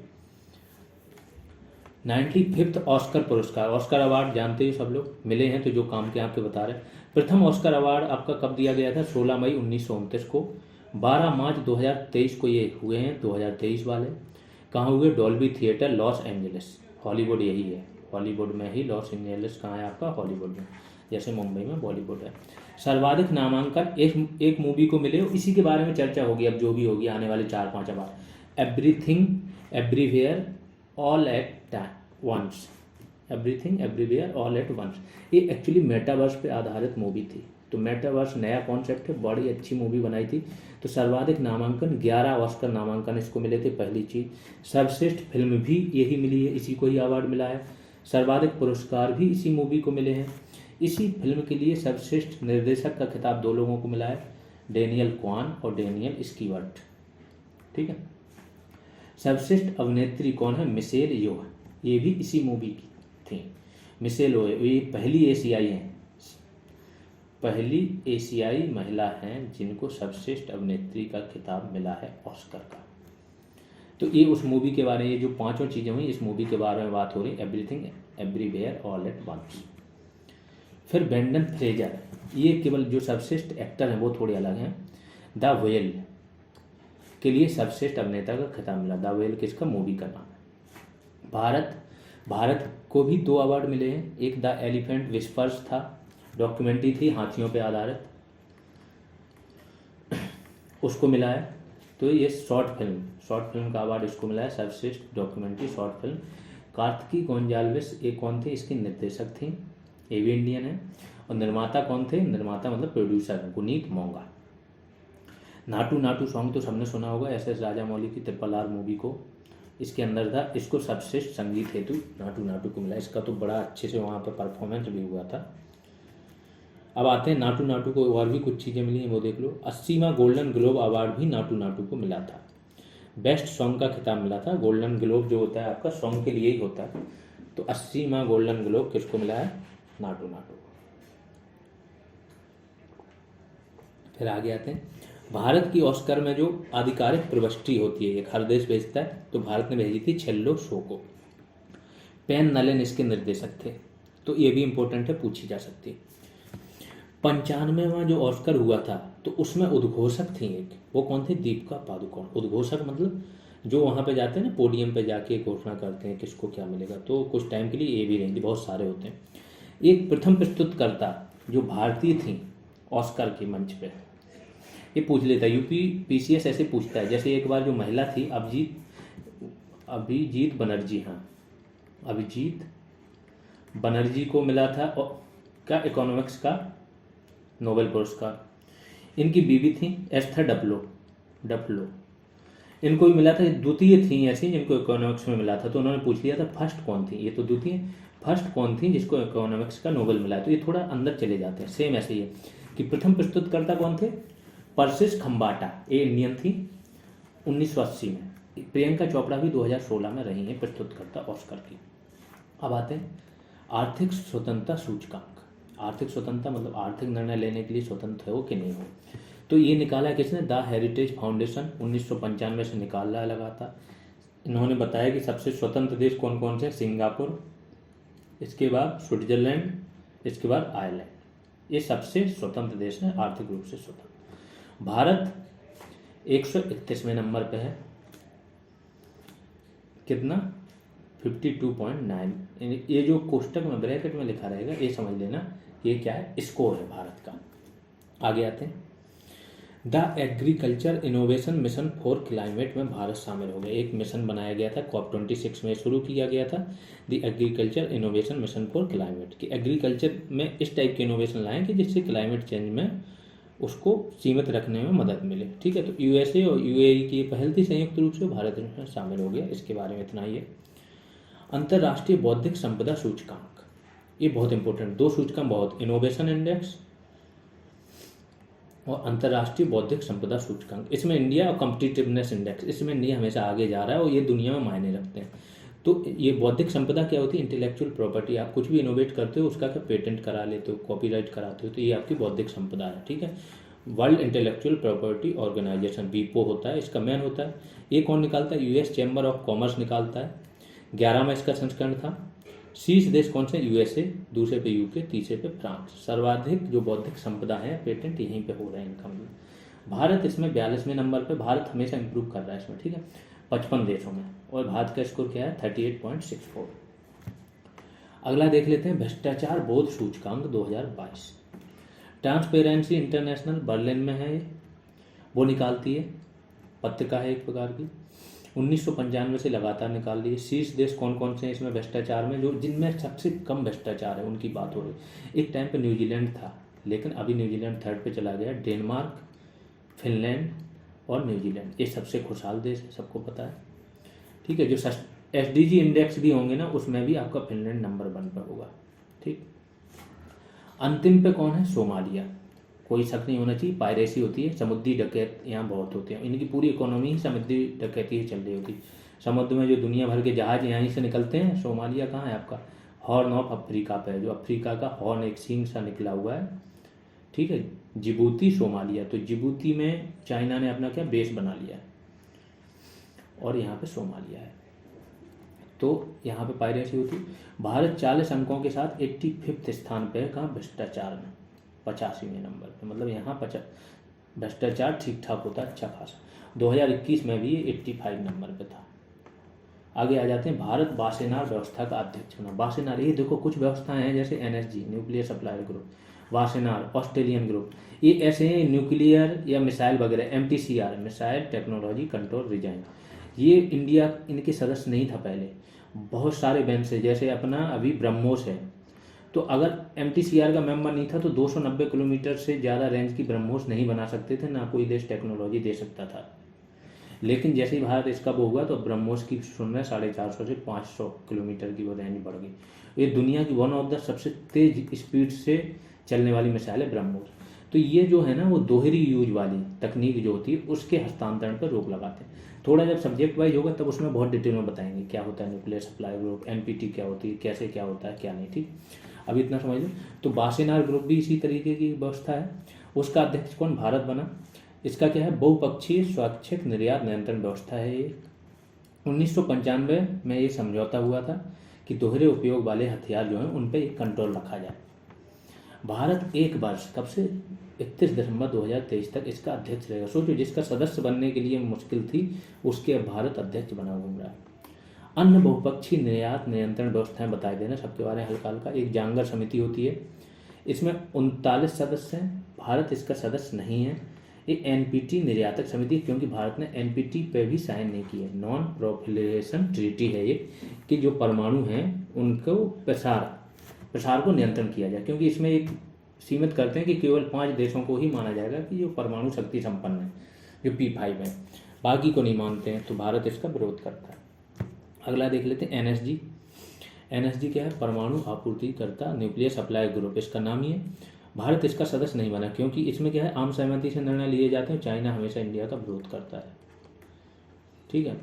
95th ऑस्कर पुरस्कार, ऑस्कर अवार्ड जानते ही सब लोग, मिले हैं तो जो काम के आपके बता रहे हैं। प्रथम ऑस्कर अवार्ड आपका कब दिया गया था? 16 मई 1929 को। 12 मार्च 2023 को ये हुए हैं, 2023 वाले। कहाँ हुए? Dolby theatre, Los Angeles, Hollywood यही है, हॉलीवुड में ही। लॉस एंजलिस कहाँ है आपका? हॉलीवुड में, जैसे मुंबई में बॉलीवुड है। सर्वाधिक नामांकन एक मूवी को मिले, इसी के बारे में चर्चा होगी अब, जो भी होगी आने वाले 4-5 award. Everything Everywhere All at Once, Everything Everywhere All at Once, ये एक्चुअली मेटावर्स पे आधारित मूवी थी। तो मेटावर्स नया कॉन्सेप्ट है, बड़ी अच्छी मूवी बनाई थी। तो सर्वाधिक नामांकन 11 ऑस्कर नामांकन इसको मिले थे, पहली चीज़। सर्वश्रेष्ठ फिल्म भी यही मिली है, इसी को ही अवार्ड मिला है। सर्वाधिक पुरस्कार भी इसी मूवी को मिले हैं। इसी फिल्म के लिए सर्वश्रेष्ठ निर्देशक का खिताब 2 लोगों को मिला है, डेनियल क्वान और डेनियल स्कीवर्ट। ठीक है। सर्वश्रेष्ठ अभिनेत्री कौन है? मिशेल योह, ये भी इसी मूवी की थी। मिशेल योह ये पहली एशियाई हैं, पहली एशियाई महिला हैं जिनको सर्वश्रेष्ठ अभिनेत्री का खिताब मिला है ऑस्कर का। तो ये उस मूवी के बारे में, ये जो पांचों चीज़ें हुई इस मूवी के बारे में बात हो रही, Everything Everywhere All at Once. फिर ब्रेंडन फ्रेजर, ये केवल जो सर्वश्रेष्ठ एक्टर हैं वो थोड़े अलग हैं। द व्हेल के लिए सर्वश्रेष्ठ अभिनेता का खिताब मिला। द व्हेल किसका? मूवी का नाम है। भारत को भी 2 अवार्ड मिले हैं। एक द एलिफेंट विस्पर्स था, डॉक्यूमेंट्री थी हाथियों पे आधारित, उसको मिला है। तो ये शॉर्ट फिल्म का अवार्ड इसको मिला है, सर्वश्रेष्ठ documentary short film. Kartiki Gonsalves ये कौन थे? इसकी निर्देशक थी, ये भी इंडियन है। और निर्माता कौन थे? निर्माता मतलब प्रोड्यूसर गुनीत मोंगा। नाटू सॉन्ग तो सबने सुना होगा, एस राजामौली की RRR मूवी को इसके अंदर था, इसको सर्वश्रेष्ठ संगीत हेतु नाटू को मिला। इसका तो बड़ा अच्छे से वहाँ पर परफॉर्मेंस भी हुआ था। अब आते हैं नाटू को और भी कुछ चीज़ें मिली हैं वो देख लो। 80वां गोल्डन ग्लोब अवार्ड भी नाटू को मिला था। बेस्ट सॉन्ग का खिताब मिला था। गोल्डन ग्लोब जो होता है आपका सॉन्ग के लिए ही होता है। तो 80वां गोल्डन ग्लोब किसको मिला है? नाटू को। फिर आगे आते हैं, भारत की ऑस्कर में जो आधिकारिक प्रविष्टि होती है, एक हर देश भेजता है, तो भारत ने भेजी थी छेल्लो शो को। पेन नलन इसके निर्देशक थे। तो ये भी इंपॉर्टेंट है, पूछी जा सकती है। 95वां जो ऑस्कर हुआ था तो उसमें उद्घोषक थी एक, वो कौन थे? दीपिका पादुकोण। उद्घोषक मतलब जो वहाँ पे जाते हैं ना, पोडियम पे जाके घोषणा करते हैं किसको क्या मिलेगा। तो कुछ टाइम के लिए ये भी रहेंगी, बहुत सारे होते हैं। एक प्रथम प्रस्तुतकर्ता जो भारतीय थी ऑस्कर के मंच पे, ये पूछ लेता है। यूपी PCS ऐसे पूछता है, जैसे एक बार जो महिला थी अभिजीत बनर्जी, हाँ अभिजीत बनर्जी को मिला था क्या? इकोनॉमिक्स का नोबेल पुरस्कार। इनकी बीवी थी एस्थर डफ्लो, इनको भी मिला था। द्वितीय थी ऐसी जिनको इकोनॉमिक्स में मिला था, तो उन्होंने पूछ लिया था फर्स्ट कौन थी? ये तो द्वितीय, फर्स्ट कौन थी जिसको इकोनॉमिक्स का नोबेल मिला? तो ये थोड़ा अंदर चले जाते हैं। सेम ऐसे ही है कि प्रथम प्रस्तुतकर्ता कौन थे? परसिस खम्बाटा, ये इंडियन थी 1980 में। प्रियंका चोपड़ा भी 2016 में रही हैं प्रस्तुतकर्ता ऑस्कर की। अब आते हैं आर्थिक स्वतंत्रता सूचकांक। आर्थिक स्वतंत्रता मतलब आर्थिक निर्णय लेने के लिए स्वतंत्र हो कि नहीं हो। तो ये निकाला किसने? द हेरिटेज फाउंडेशन 1995 से निकाल रहा है लगातार। इन्होंने बताया कि सबसे स्वतंत्र देश कौन कौन से? सिंगापुर, इसके बाद स्विट्जरलैंड, इसके बाद आयरलैंड। ये सबसे स्वतंत्र देश हैं, आर्थिक रूप से स्वतंत्र। भारत 131वें नंबर पे है। कितना? 52.9। ये जो कोष्टक में ब्रैकेट में लिखा रहेगा ये समझ लेना, ये क्या है? स्कोर है भारत का। आगे आते हैं, the agriculture innovation mission for climate में भारत शामिल हो गया। एक मिशन बनाया गया था, COP26 में शुरू किया गया था, the agriculture innovation mission for climate. कि एग्रीकल्चर में इस टाइप के इनोवेशन लाएं कि जिससे क्लाइमेट चेंज में उसको सीमित रखने में मदद मिले। ठीक है, तो USA और UAE की पहल थी, संयुक्त रूप से भारत इसमें शामिल हो गया। इसके बारे में इतना ही है। अंतर्राष्ट्रीय बौद्धिक संपदा सूचकांक, ये बहुत इंपॉर्टेंट, 2 सूचकांक बहुत, इनोवेशन इंडेक्स और अंतर्राष्ट्रीय बौद्धिक संपदा सूचकांक। इसमें इंडिया और कॉम्पिटिटिवनेस इंडेक्स, इसमें इंडिया हमेशा आगे जा रहा है और ये दुनिया में मायने रखते हैं। तो ये बौद्धिक संपदा क्या होती है? Intellectual property. आप कुछ भी इनोवेट करते हो उसका क्या पेटेंट करा लेते हो, कॉपीराइट कराते हो, तो ये आपकी बौद्धिक संपदा है। ठीक है, World Intellectual Property Organization WIPO होता है, इसका मैन होता है। ये कौन निकालता है? US चैम्बर ऑफ कॉमर्स निकालता है। 11 में इसका संस्करण था। शीर्ष देश कौन से? USA, दूसरे पे UK, तीसरे पे फ्रांस। सर्वाधिक जो बौद्धिक संपदा है पेटेंट यहीं पे हो रहे हैं इनकम में। भारत इसमें 42वें नंबर पे। भारत हमेशा इंप्रूव कर रहा है इसमें। ठीक है, 55 देशों में, और भारत का स्कोर क्या है? 38.64। अगला देख लेते हैं, भ्रष्टाचार बोध सूचकांक 2022। ट्रांसपेरेंसी इंटरनेशनल बर्लिन में है, वो निकालती है, पत्रिका है एक प्रकार की। 1995 से लगातार निकाल रही है। शीर्ष देश कौन कौन से हैं इसमें भ्रष्टाचार में? जो जिनमें सबसे कम भ्रष्टाचार है उनकी बात हो रही। एक टाइम पे न्यूजीलैंड था, लेकिन अभी न्यूजीलैंड 3rd पे चला गया। डेनमार्क, फिनलैंड और न्यूजीलैंड, ये सबसे खुशहाल देश है, सबको पता है। ठीक है, जो SDG इंडेक्स भी होंगे ना उसमें भी आपका फिनलैंड नंबर 1 पर होगा। ठीक, अंतिम पे कौन है? सोमालिया। कोई शक नहीं होना चाहिए, पायरेसी होती है, समुद्री डकैत यहाँ बहुत होते हैं, इनकी पूरी इकोनॉमी ही समुद्री डकैती चल रही होती है। समुद्र में जो दुनिया भर के जहाज यहीं से निकलते हैं, सोमालिया कहाँ है आपका, हॉर्न ऑफ अफ्रीका पे है, जो अफ्रीका का हॉर्न एक सींग सा निकला हुआ है, ठीक है, जिबूती सोमालिया। तो जिबूती में चाइना ने अपना क्या बेस बना लिया है, और यहाँ पे सोमालिया है, तो यहाँ पे पायरेसी होती है। भारत 40 अंकों के साथ 85वें स्थान पे है, कहाँ, भ्रष्टाचार में, 85वें नंबर पे, मतलब यहाँ भ्रष्टाचार ठीक ठाक होता है, अच्छा खासा। 2021 में भी ये 85 नंबर पे था। आगे आ जाते हैं, भारत वासेनार व्यवस्था का अध्यक्ष बना। वासेनार, ये देखो कुछ व्यवस्थाएं हैं जैसे NSG, nuclear supplier group, Wassenaar Australian group, ये ऐसे हैं न्यूक्लियर या मिसाइल वगैरह, MTCR missile technology control regime, ये इंडिया इनके सदस्य नहीं था पहले, बहुत सारे बैंक से, जैसे अपना अभी ब्रह्मोस है, तो अगर एमटीसीआर का मेंबर नहीं था तो 290 किलोमीटर से ज़्यादा रेंज की ब्रह्मोस नहीं बना सकते थे, ना कोई देश टेक्नोलॉजी दे सकता था। लेकिन जैसे ही भारत इसका वो हुआ तो ब्रह्मोस की सुन रहे 450 से 500 किलोमीटर की वो रेंज बढ़ गई। ये दुनिया की वन ऑफ द सबसे तेज स्पीड से चलने वाली मिसाइल है ब्रह्मोस। तो ये जो है ना वो दोहरी यूज वाली तकनीक जो होती है उसके हस्तांतरण पर रोक लगाते हैं। थोड़ा जब सब्जेक्ट वाइज होगा तब उसमें बहुत डिटेल में बताएंगे क्या होता है न्यूक्लियर सप्लाई ग्रुप, एनपीटी क्या होती है, कैसे क्या होता है क्या नहीं, ठीक। अभी इतना समझ लो। तो वासेनार ग्रुप भी इसी तरीके की व्यवस्था है। उसका अध्यक्ष कौन, भारत बना। इसका क्या है, बहुपक्षीय स्वैच्छिक निर्यात नियंत्रण व्यवस्था है ये। 1995 में ये समझौता हुआ था कि दोहरे उपयोग वाले हथियार जो हैं उन पर एक कंट्रोल रखा जाए। भारत एक वर्ष, कब से, 31 दिसंबर 2023 तक इसका अध्यक्ष रहेगा। सोचो, जिसका सदस्य बनने के लिए मुश्किल थी उसके अब भारत अध्यक्ष बना घूम रहा है। अन्य बहुपक्षीय निर्यात नियंत्रण व्यवस्थाएं बताए देना सबके बारे में हल्का हल्का। एक जांगर समिति होती है, इसमें 39 सदस्य हैं, भारत इसका सदस्य नहीं है। एक एनपीटी निर्यातक समिति, क्योंकि भारत ने एनपीटी पे भी साइन नहीं किया, नॉन प्रोलिफरेशन ट्रीटी है ये, कि जो परमाणु हैं उनको प्रसार को नियंत्रण किया जाए, क्योंकि इसमें एक सीमित करते हैं कि केवल 5 देशों को ही माना जाएगा कि जो परमाणु शक्ति संपन्न है, जो P5 है, बाकी को नहीं मानते हैं, तो भारत इसका विरोध करता है। अगला देख लेते हैं एनएसजी। एनएसजी क्या है, परमाणु आपूर्तिकर्ता न्यूक्लियर सप्लाई ग्रुप, इसका नाम ही है। भारत इसका सदस्य नहीं बना क्योंकि इसमें क्या है, आम सहमति से निर्णय लिए जाते हैं, चाइना हमेशा इंडिया का विरोध करता है, ठीक है।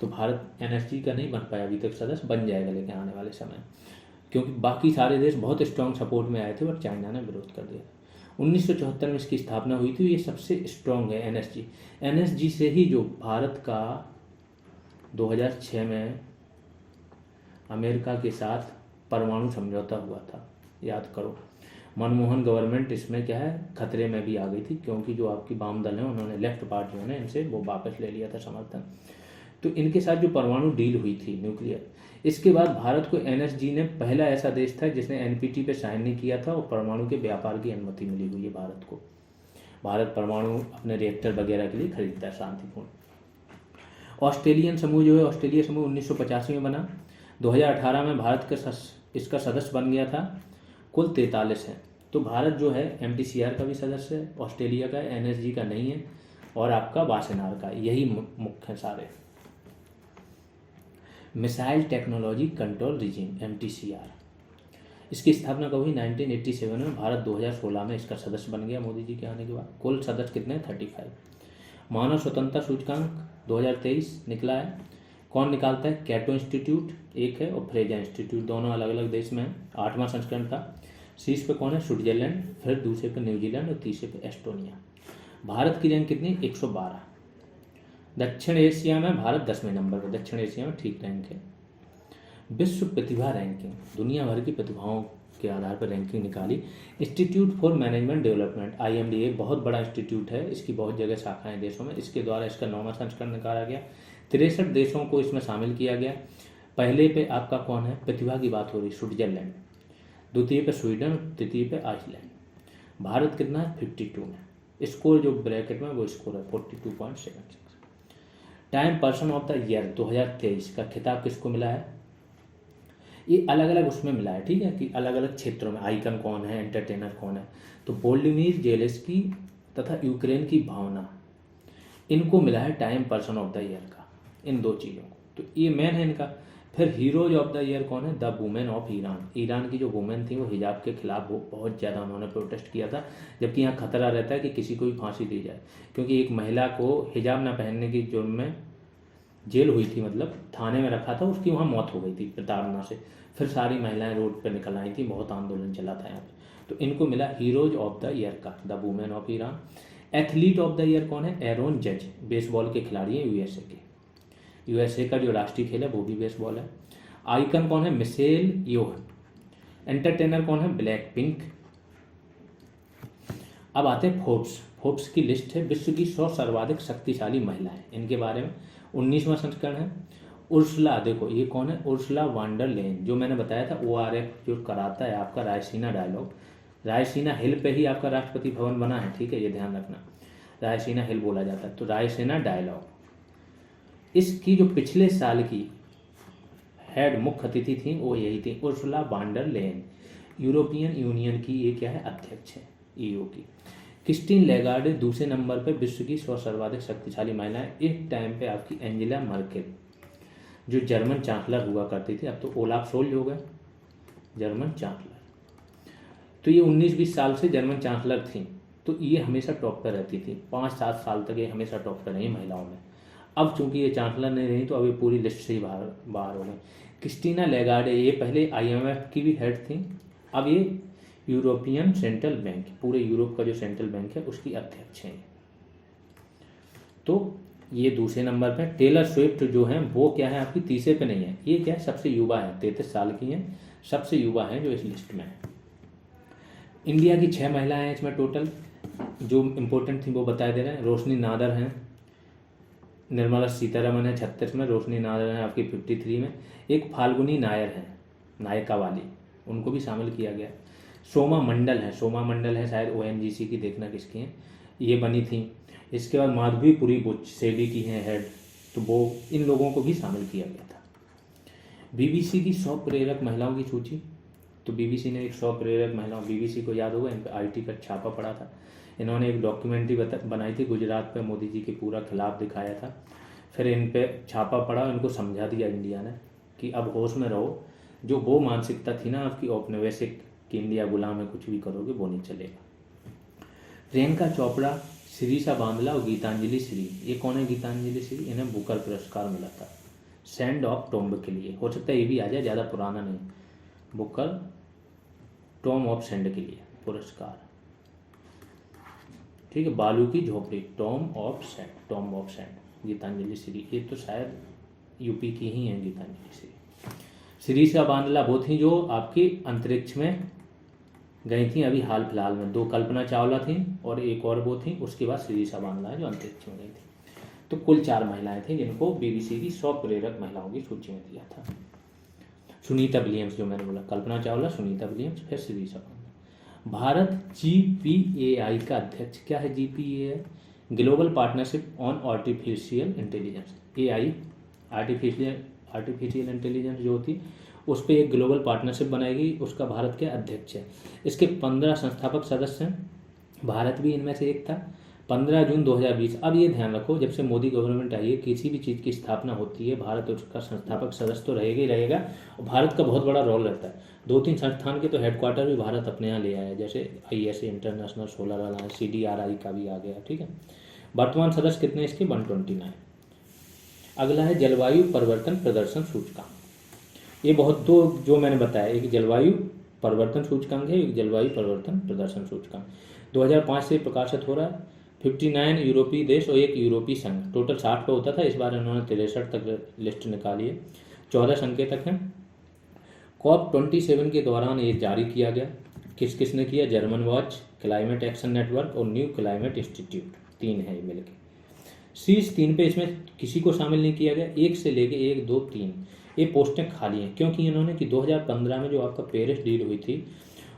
तो भारत एनएसजी का नहीं बन पाया अभी तक सदस्य, बन जाएगा लेकिन आने वाले समय, क्योंकि बाकी सारे देश बहुत स्ट्रॉन्ग सपोर्ट में आए थे और चाइना ने विरोध कर दिया। 1974 में इसकी स्थापना हुई थी, ये सबसे स्ट्रॉन्ग है एनएसजी। एनएसजी से ही जो भारत का 2006 में अमेरिका के साथ परमाणु समझौता हुआ था, याद करो। मनमोहन गवर्नमेंट इसमें क्या है, खतरे में भी आ गई थी, क्योंकि जो आपकी वाम दल है उन्होंने, लेफ्ट पार्टी जो है इनसे वो वापस ले लिया था समर्थन। तो इनके साथ जो परमाणु डील हुई थी न्यूक्लियर, इसके बाद भारत को एनएसजी ने, पहला ऐसा देश था जिसने एनपीटी पे साइन नहीं किया था और परमाणु के व्यापार की अनुमति मिली हुई है भारत को। भारत परमाणु अपने रिएक्टर वगैरह के लिए खरीदता है शांतिपूर्ण। ऑस्ट्रेलियन समूह जो है, ऑस्ट्रेलिया समूह 1985 में बना। 2018 में भारत का इसका सदस्य बन गया था। कुल 43 हैं। तो भारत जो है एमटीसीआर का भी सदस्य है, ऑस्ट्रेलिया का एनएसजी का नहीं है, और आपका वासेनार का, यही मुख्य सारे। Missile technology control regime MTCR, इसकी स्थापना कब हुई, 1987 में। भारत 2016 में इसका सदस्य बन गया मोदी जी के आने के बाद। कुल सदस्य कितने हैं, 35। मानव स्वतंत्रता सूचकांक 2023 निकला है। कौन निकालता है, कैटो इंस्टीट्यूट एक है और फ्रेजा इंस्टीट्यूट, दोनों अलग अलग देश में। 8वां संस्करण था। शीर्ष पे कौन है, स्विट्जरलैंड, फिर दूसरे पे न्यूजीलैंड और तीसरे पे एस्टोनिया। भारत की रैंक कितनी, 112। दक्षिण एशिया में भारत 10वें नंबर पर, दक्षिण एशिया में ठीक रैंक है। विश्व प्रतिभा रैंकिंग, दुनिया भर की प्रतिभाओं के आधार पर रैंकिंग निकाली। Institute for management development IMDA बहुत बड़ा इंस्टीट्यूट है, इसकी बहुत जगह शाखाएं देशों में, इसके द्वारा इसका 9वां संस्करण निकाला गया। 63 देशों को इसमें शामिल किया गया। पहले पे आपका कौन है, प्रतिभा की बात हो रही, स्विट्जरलैंड, द्वितीय पे स्वीडन, तृतीय पे आइसलैंड। भारत कितना है, 52 में। स्कोर जो ब्रैकेट में वो स्कोर है 42.76। Time person of the year 2023 का खिताब किसको मिला है, ये अलग अलग उसमें मिला है, ठीक है, कि अलग अलग क्षेत्रों में। आइकन कौन है, एंटरटेनर कौन है, तो वोल्डिमीर जेलेस्की तथा यूक्रेन की भावना, इनको मिला है time person of the year का, इन 2 चीज़ों को। तो ये मेन है इनका। फिर हीरोज ऑफ द ईयर कौन है? The women of Iran. Iran की जो वुमेन थी वो हिजाब के खिलाफ वो बहुत ज़्यादा उन्होंने प्रोटेस्ट किया था, जबकि यहाँ खतरा रहता है कि किसी को भी फांसी दी जाए, क्योंकि एक महिला को हिजाब ना पहनने की जुर्म में जेल हुई थी, मतलब थाने में रखा था, उसकी वहाँ मौत हो गई थी प्रताड़ना से। फिर सारी महिलाएं रोड पर निकल आई थी, बहुत आंदोलन चला था यहाँ पे, तो इनको मिला हीरोज ऑफ द ईयर का, the women of Iran. Athlete of the year कौन है? एरोन जज, बेसबॉल के खिलाड़ी हैं यूएसए के। यूएसए का जो राष्ट्रीय खेल है वो भी बेसबॉल है। आइकन कौन है? मिशेल योह। एंटरटेनर कौन है? Black pink. अब आते हैं फोर्ब्स। फोर्ब्स की लिस्ट है विश्व की 100 सर्वाधिक शक्तिशाली महिलाएं, इनके बारे में 19वां संस्करण है। उर्सुला, देखो ये कौन है? उर्सुला वांडर लेन, जो मैंने बताया था ORF जो कराता है आपका रायसीना डायलॉग। रायसीना हिल पे ही आपका राष्ट्रपति भवन बना है, ठीक है, ये ध्यान रखना, रायसीना हिल बोला जाता है, तो रायसीना डायलॉग। इसकी जो पिछले साल की हेड मुख्य अतिथि थी वो यही थी, उर्सुला वांडर लेन। यूरोपियन यूनियन की ये क्या है? अध्यक्ष है, EU की। क्रिस्टीन लेगार्डे दूसरे नंबर पे विश्व की 100 सर्वाधिक शक्तिशाली महिलाएं। इस टाइम पे आपकी एंजेला मर्केल, जो जर्मन चांसलर हुआ करती थी, अब तो ओलाफ शोल्ज हो गए जर्मन चांसलर, तो ये 19-20 साल से जर्मन चांसलर थी, तो ये हमेशा टॉप पर रहती थी, 5-7 साल तक ये हमेशा टॉप पर रही महिलाओं में। अब चूंकि ये चांसलर नहीं रही तो अब ये पूरी लिस्ट से ही बाहर हो गई। क्रिस्टीना लेगार्डे ये पहले IMF की भी हेड थी, अब ये यूरोपियन सेंट्रल बैंक, पूरे यूरोप का जो सेंट्रल बैंक है उसकी अध्यक्ष हैं। तो ये दूसरे नंबर पे। टेलर स्विफ्ट जो है वो क्या है आपकी? तीसरे पे नहीं है, ये क्या है? सबसे युवा है, 33 साल की हैं, सबसे युवा हैं जो इस लिस्ट में है। इंडिया की 6 महिलाएं हैं इसमें टोटल, जो इम्पोर्टेंट थी वो बता दे रहे हैं। रोशनी नादर हैं, निर्मला सीतारमन है 36 में, रोशनी नादर है आपकी 53 में। एक फाल्गुनी नायर है, नायका वाली, उनको भी शामिल किया गया। सोमा मंडल है, सोमा मंडल है शायद ONGC की, देखना किसकी है, ये बनी थी। इसके बाद माधवीपुरी बुच सेबी की हैं हेड, तो वो इन लोगों को भी शामिल किया गया था। BBC की 100 प्रेरक महिलाओं की सूची, तो BBC ने एक 100 प्रेरक महिलाओं, BBC को याद होगा इन पर IT का छापा पड़ा था, इन्होंने एक डॉक्यूमेंट्री बनाई थी गुजरात पे, मोदी जी के पूरा खिलाफ दिखाया था, फिर इन पे छापा पड़ा, इनको समझा दिया इंडिया ने कि अब होश में रहो, जो वो मानसिकता थी ना आपकी औपनिवेशिक कि इंडिया गुलाम है, कुछ भी करोगे वो नहीं चलेगा। प्रियंका चोपड़ा, शिरीषा बांदला और गीतांजलि श्री, ये कौन है गीतांजलि श्री? इन्हें बुकर पुरस्कार मिला था सैंड ऑफ टॉम्ब के लिए, हो सकता है ये भी आ जाए, ज़्यादा पुराना नहीं, बुकर टॉम ऑफ सैंड के लिए पुरस्कार, ठीक है। बालू की झोपड़ी, Tomb of Sand, Geetanjali Shree, ये तो शायद यूपी की ही है गीतांजलि श्री। शिरीषा बांदला वो थी जो आपकी अंतरिक्ष में गई थी अभी हाल फिलहाल में, 2 कल्पना चावला थी और एक और वो थी, उसके बाद शिरीषा बांदला जो अंतरिक्ष में गई थी। तो कुल 4 महिलाएं थी जिनको BBC की 100 प्रेरक महिलाओं की सूची में दिया था। सुनीता विलियम्स, जो मैंने बोला, कल्पना चावला, सुनीता विलियम्स, फिर शिरीषा बांदला। भारत GPAI का अध्यक्ष, क्या है GPAI? Global partnership on artificial intelligence, AI artificial intelligence जो होती, उस पर एक ग्लोबल पार्टनरशिप बनाएगी, उसका भारत के अध्यक्ष है। इसके 15 संस्थापक सदस्य हैं, भारत भी इनमें से एक था। 15 जून 2020। अब ये ध्यान रखो, जब से मोदी गवर्नमेंट आई है, किसी भी चीज़ की स्थापना होती है, भारत उसका संस्थापक सदस्य तो रहेगा ही रहेगा, और भारत का बहुत बड़ा रोल रहता है। 2-3 संस्थान के तो हेडक्वार्टर भी भारत अपने यहाँ ले आया है, जैसे ISA international solar alliance, CDRI का भी आ गया, ठीक है। वर्तमान सदस्य कितने इसके? 129। अगला है जलवायु परिवर्तन प्रदर्शन सूचकांक। ये बहुत, दो जो मैंने बताया, एक जलवायु परिवर्तन सूचकांक है, एक जलवायु परिवर्तन प्रदर्शन सूचकांक, 2005 से प्रकाशित हो रहा है। 59 यूरोपीय देश और एक यूरोपीय संघ, टोटल 60 पे होता था, इस बार इन्होंने 63 तक लिस्ट निकाली है, 14 संकेतक हैं। COP27 के दौरान ये जारी किया गया, किस किसने किया? German watch, climate action network और न्यू क्लाइमेट इंस्टीट्यूट, 3 है ये मिलकर। शीर्ष 3 पे इसमें किसी को शामिल नहीं किया गया, 1 से लेके 1, 2, 3 ये पोस्टें खाली हैं, क्योंकि इन्होंने कि 2015 में जो आपका पेरिस डील हुई थी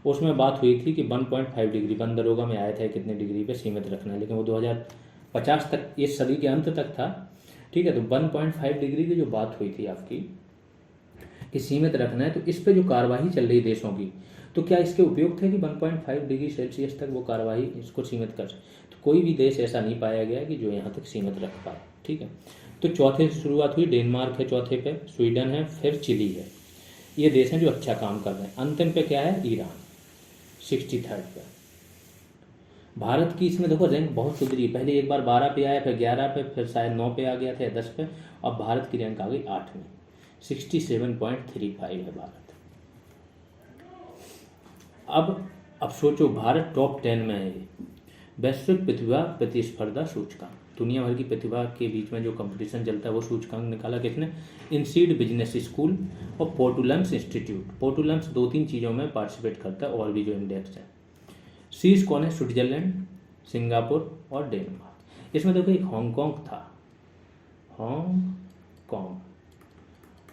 उसमें बात हुई थी कि 1.5 डिग्री बंद दरोगा में आया था कितने डिग्री पे सीमित रखना है, लेकिन वो 2050 तक, इस सदी के अंत तक था, ठीक है। तो 1.5 डिग्री की जो बात हुई थी आपकी कि सीमित रखना है, तो इस पर जो कार्रवाई चल रही देशों की, तो क्या इसके उपयुक्त है कि 1.5 डिग्री सेल्सियस तक वो कार्रवाई इसको सीमित कर सके? तो कोई भी देश ऐसा नहीं पाया गया कि जो यहाँ तक सीमित रख पाए, ठीक है। तो चौथे से शुरुआत हुई, डेनमार्क है चौथे पे, स्वीडन है, फिर चिली है। ये देश हैं जो अच्छा काम कर रहे हैं। अंतिम पे क्या है, ईरान 63rd पे। भारत की इसमें देखो रैंक बहुत सुधरी, पहले एक बार 12 पे आया, फिर 11 पे, फिर शायद 9 पे आ गया था या 10 पे, अब भारत की रैंक आ गई 8 में, 67.35 है भारत। अब सोचो, भारत टॉप 10 में है। वैश्विक प्रतिभा प्रतिस्पर्धा सूचकांक, दुनिया भर की प्रतिभा के बीच में जो कंपटीशन चलता है वो सूचकांक निकाला किसने, इनसीड बिजनेस स्कूल और पोर्टुलम्स इंस्टीट्यूट। पोर्टुलम्स 2-3 चीज़ों में पार्टिसिपेट करता है, और भी जो इंडेक्स है। शीर्ष कौन है, स्विट्जरलैंड, सिंगापुर और डेनमार्क। इसमें देखो एक हांगकांग था,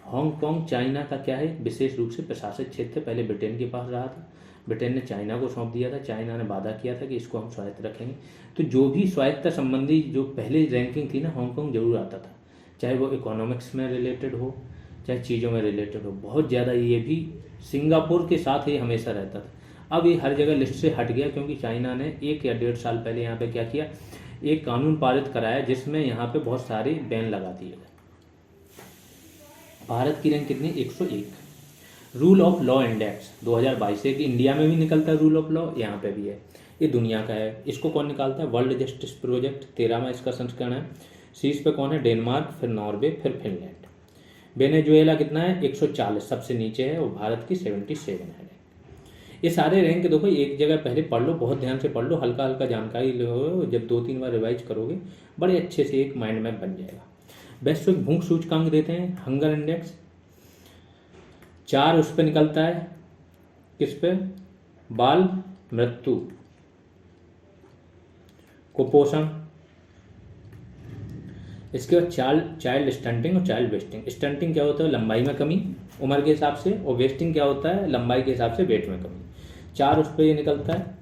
हांगकांग चाइना का क्या है, विशेष रूप से प्रशासित क्षेत्र, पहले ब्रिटेन के पास रहा था, ब्रिटेन ने चाइना को सौंप दिया था, चाइना ने वादा किया था कि इसको हम स्वायत्त रखेंगे। तो जो भी स्वायत्तता संबंधी जो पहले रैंकिंग थी ना, हांगकांग जरूर आता था, चाहे वो इकोनॉमिक्स में रिलेटेड हो, चाहे चीज़ों में रिलेटेड हो, बहुत ज़्यादा। ये भी सिंगापुर के साथ ही हमेशा रहता था। अब ये हर जगह लिस्ट से हट गया, क्योंकि चाइना ने 1 या 1.5 साल पहले यहाँ पे क्या किया, एक कानून पारित कराया जिसमें यहाँ पे बहुत सारे बैन लगा दिए गए। भारत की रैंक कितनी, 101। रूल ऑफ लॉ इंडेक्स 2022 से, कि इंडिया में भी निकलता है रूल ऑफ लॉ, यहाँ पे भी है, ये दुनिया का है। इसको कौन निकालता है, वर्ल्ड जस्टिस प्रोजेक्ट, 13वां इसका संस्करण है। शीर्ष पे कौन है, डेनमार्क, फिर नॉर्वे, फिर फिनलैंड। वेनेजुएला कितना है, 140 सबसे नीचे है, और भारत की 77 है। ये सारे रैंक देखो एक जगह पहले पढ़ लो, बहुत ध्यान से पढ़ लो, हल्का हल्का जानकारी लो, जब 2-3 बार रिवाइज करोगे बड़े अच्छे से एक माइंड मैप बन जाएगा। वैश्विक भूख सूचकांक देते हैं, हंगर इंडेक्स 4 उस पर निकलता है, किस पे, बाल मृत्यु, कुपोषण, इसके बाद चाइल्ड स्टंटिंग और चाइल्ड वेस्टिंग। स्टंटिंग क्या होता है, लंबाई में कमी उम्र के हिसाब से, और वेस्टिंग क्या होता है, लंबाई के हिसाब से वेट में कमी। 4 उस पर ये निकलता है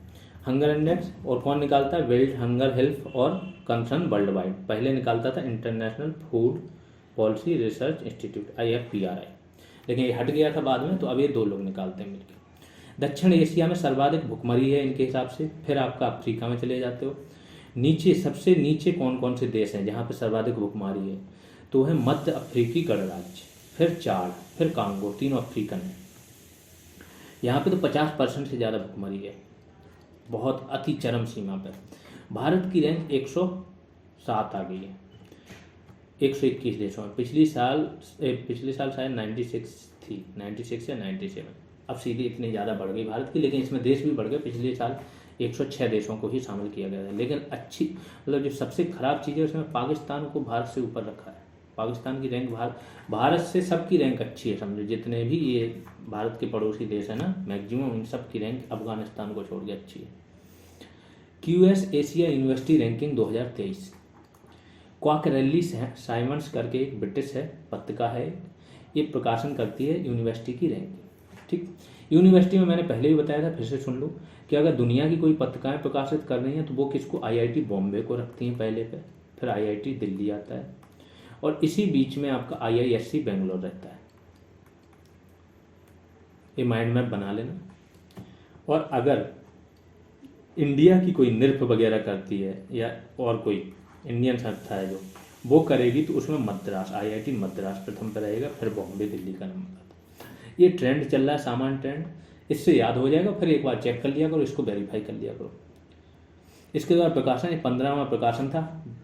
हंगर इंडेक्स। और कौन निकालता है, वर्ल्ड हंगर हेल्थ और कंसर्न वर्ल्ड वाइड, पहले निकालता था international food policy research institute IFPRI, लेकिन ये हट गया था बाद में, तो अब ये 2 लोग निकालते हैं मिलकर। दक्षिण एशिया में सर्वाधिक भुखमरी है इनके हिसाब से। फिर आपका अफ्रीका में चले जाते हो, नीचे सबसे नीचे कौन कौन से देश हैं जहाँ पे सर्वाधिक भुखमरी है, तो है मध्य अफ्रीकी गणराज्य, फिर चाड, फिर कांगो, तीनों अफ्रीकन है। यहाँ पे तो 50% से ज़्यादा भुखमरी है, बहुत अति चरम सीमा पर। भारत की रैंक 107 आ गई है 121 देशों में। पिछले साल शायद 96 थी, 96 या 97, अब सीधे इतनी ज़्यादा बढ़ गई भारत की, लेकिन इसमें देश भी बढ़ गए। पिछले साल 106 देशों को ही शामिल किया गया है, लेकिन अच्छी मतलब जो सबसे खराब चीज़ है उसमें पाकिस्तान को भारत से ऊपर रखा है। पाकिस्तान की रैंक भारत से सबकी रैंक अच्छी है, समझो जितने भी ये भारत के पड़ोसी देश है ना, मैक्सिमम इन सब की रैंक अफगानिस्तान को छोड़ के अच्छी है। QS Asia University Ranking 2023, Quacquarelli Symonds करके एक ब्रिटिश है, पत्रिका है, ये प्रकाशन करती है यूनिवर्सिटी की रैंकिंग। ठीक, यूनिवर्सिटी में मैंने पहले भी बताया था, फिर से सुन लो, कि अगर दुनिया की कोई पत्रिकाएं प्रकाशित कर रही हैं तो वो किसको, IIT बॉम्बे को रखती हैं पहले पे, फिर IIT दिल्ली आता है, और इसी बीच में आपका IISc बेंगलोर रहता है। ये माइंड मैप बना लेना। और अगर इंडिया की कोई निर्फ वगैरह करती है या और कोई इंडियन संस्था है जो वो करेगी, तो उसमें मद्रास, IIT मद्रास प्रथम पर रहेगा, फिर बॉम्बे दिल्ली का नंबर आता है। ये ट्रेंड चल रहा है, सामान्य ट्रेंड, इससे याद हो जाएगा, फिर एक बार चेक कर लिया करो, इसको वेरीफाई कर लिया करो। इसके बाद प्रकाशन 15वां प्रकाशन था,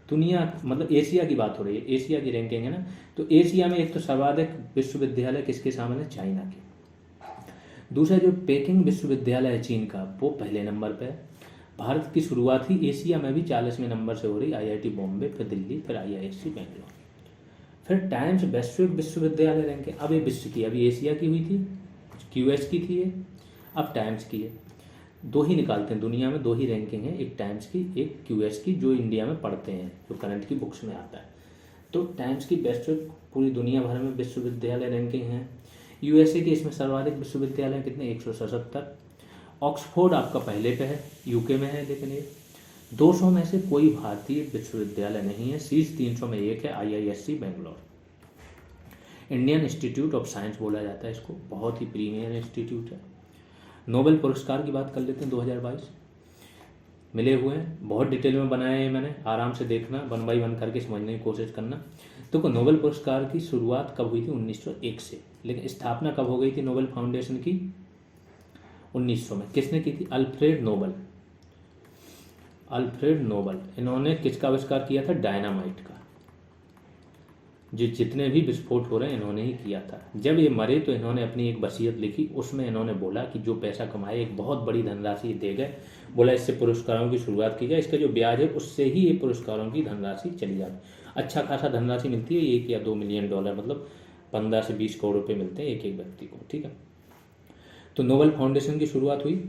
दुनिया मतलब एशिया की बात हो रही है, एशिया की रैंकिंग है ना, तो एशिया में एक तो सर्वाधिक विश्वविद्यालय किसके शामिल है, चाइना के। दूसरा जो पेकिंग विश्वविद्यालय है चीन का, वो पहले नंबर पे है। भारत की शुरुआत ही एशिया में भी 40वें नंबर से हो रही, IIT बॉम्बे, फिर दिल्ली, फिर IISc बेंगलोर। फिर टाइम्स वैश्विक विश्वविद्यालय रैंकिंग, अब ये विश्व की, अभी एशिया की हुई थी, QS की थी ये, अब टाइम्स की है। 2 ही निकालते हैं दुनिया में, 2 ही रैंकिंग है, एक टाइम्स की, एक QS की, जो इंडिया में पढ़ते हैं, जो करंट की बुक्स में आता है। तो टाइम्स की वैश्विक पूरी दुनिया भर में विश्वविद्यालय रैंकिंग है। USA के इसमें सर्वाधिक विश्वविद्यालय कितने, 177। ऑक्सफोर्ड आपका पहले पे है, UK में है, लेकिन ये 200 में से कोई भारतीय विश्वविद्यालय नहीं है। शीर्ष 300 में एक है, IISc Bangalore. Indian institute of science बोला जाता है इसको, बहुत ही प्रीमियर इंस्टीट्यूट है। नोबेल पुरस्कार की बात कर लेते हैं 2022। मिले हुए हैं, बहुत डिटेल में बनाए हैं मैंने, आराम से देखना, 1 बाय 1 करके समझने की कोशिश करना। तो नोबेल पुरस्कार की शुरुआत कब हुई थी? 1901 से। लेकिन स्थापना कब हो गई थी नोबेल फाउंडेशन की? 1900 में। किसने की थी? Alfred Nobel. अल्फ्रेड नोबल, इन्होंने किसका आविष्कार किया था? डायनामाइट का। जो जितने भी विस्फोट हो रहे हैं इन्होंने ही किया था। जब ये मरे तो इन्होंने अपनी एक वसीयत लिखी, उसमें इन्होंने बोला कि जो पैसा कमाए एक बहुत बड़ी धनराशि दे गए, बोला इससे पुरस्कारों की शुरुआत की जाए, इसका जो ब्याज है उससे ही ये पुरस्कारों की धनराशि चली जाती। अच्छा खासा धनराशि मिलती है, 1 या 2 मिलियन डॉलर, मतलब 15 से 20 करोड़ रुपये मिलते हैं एक एक व्यक्ति को, ठीक है। तो नोबेल फाउंडेशन की शुरुआत हुई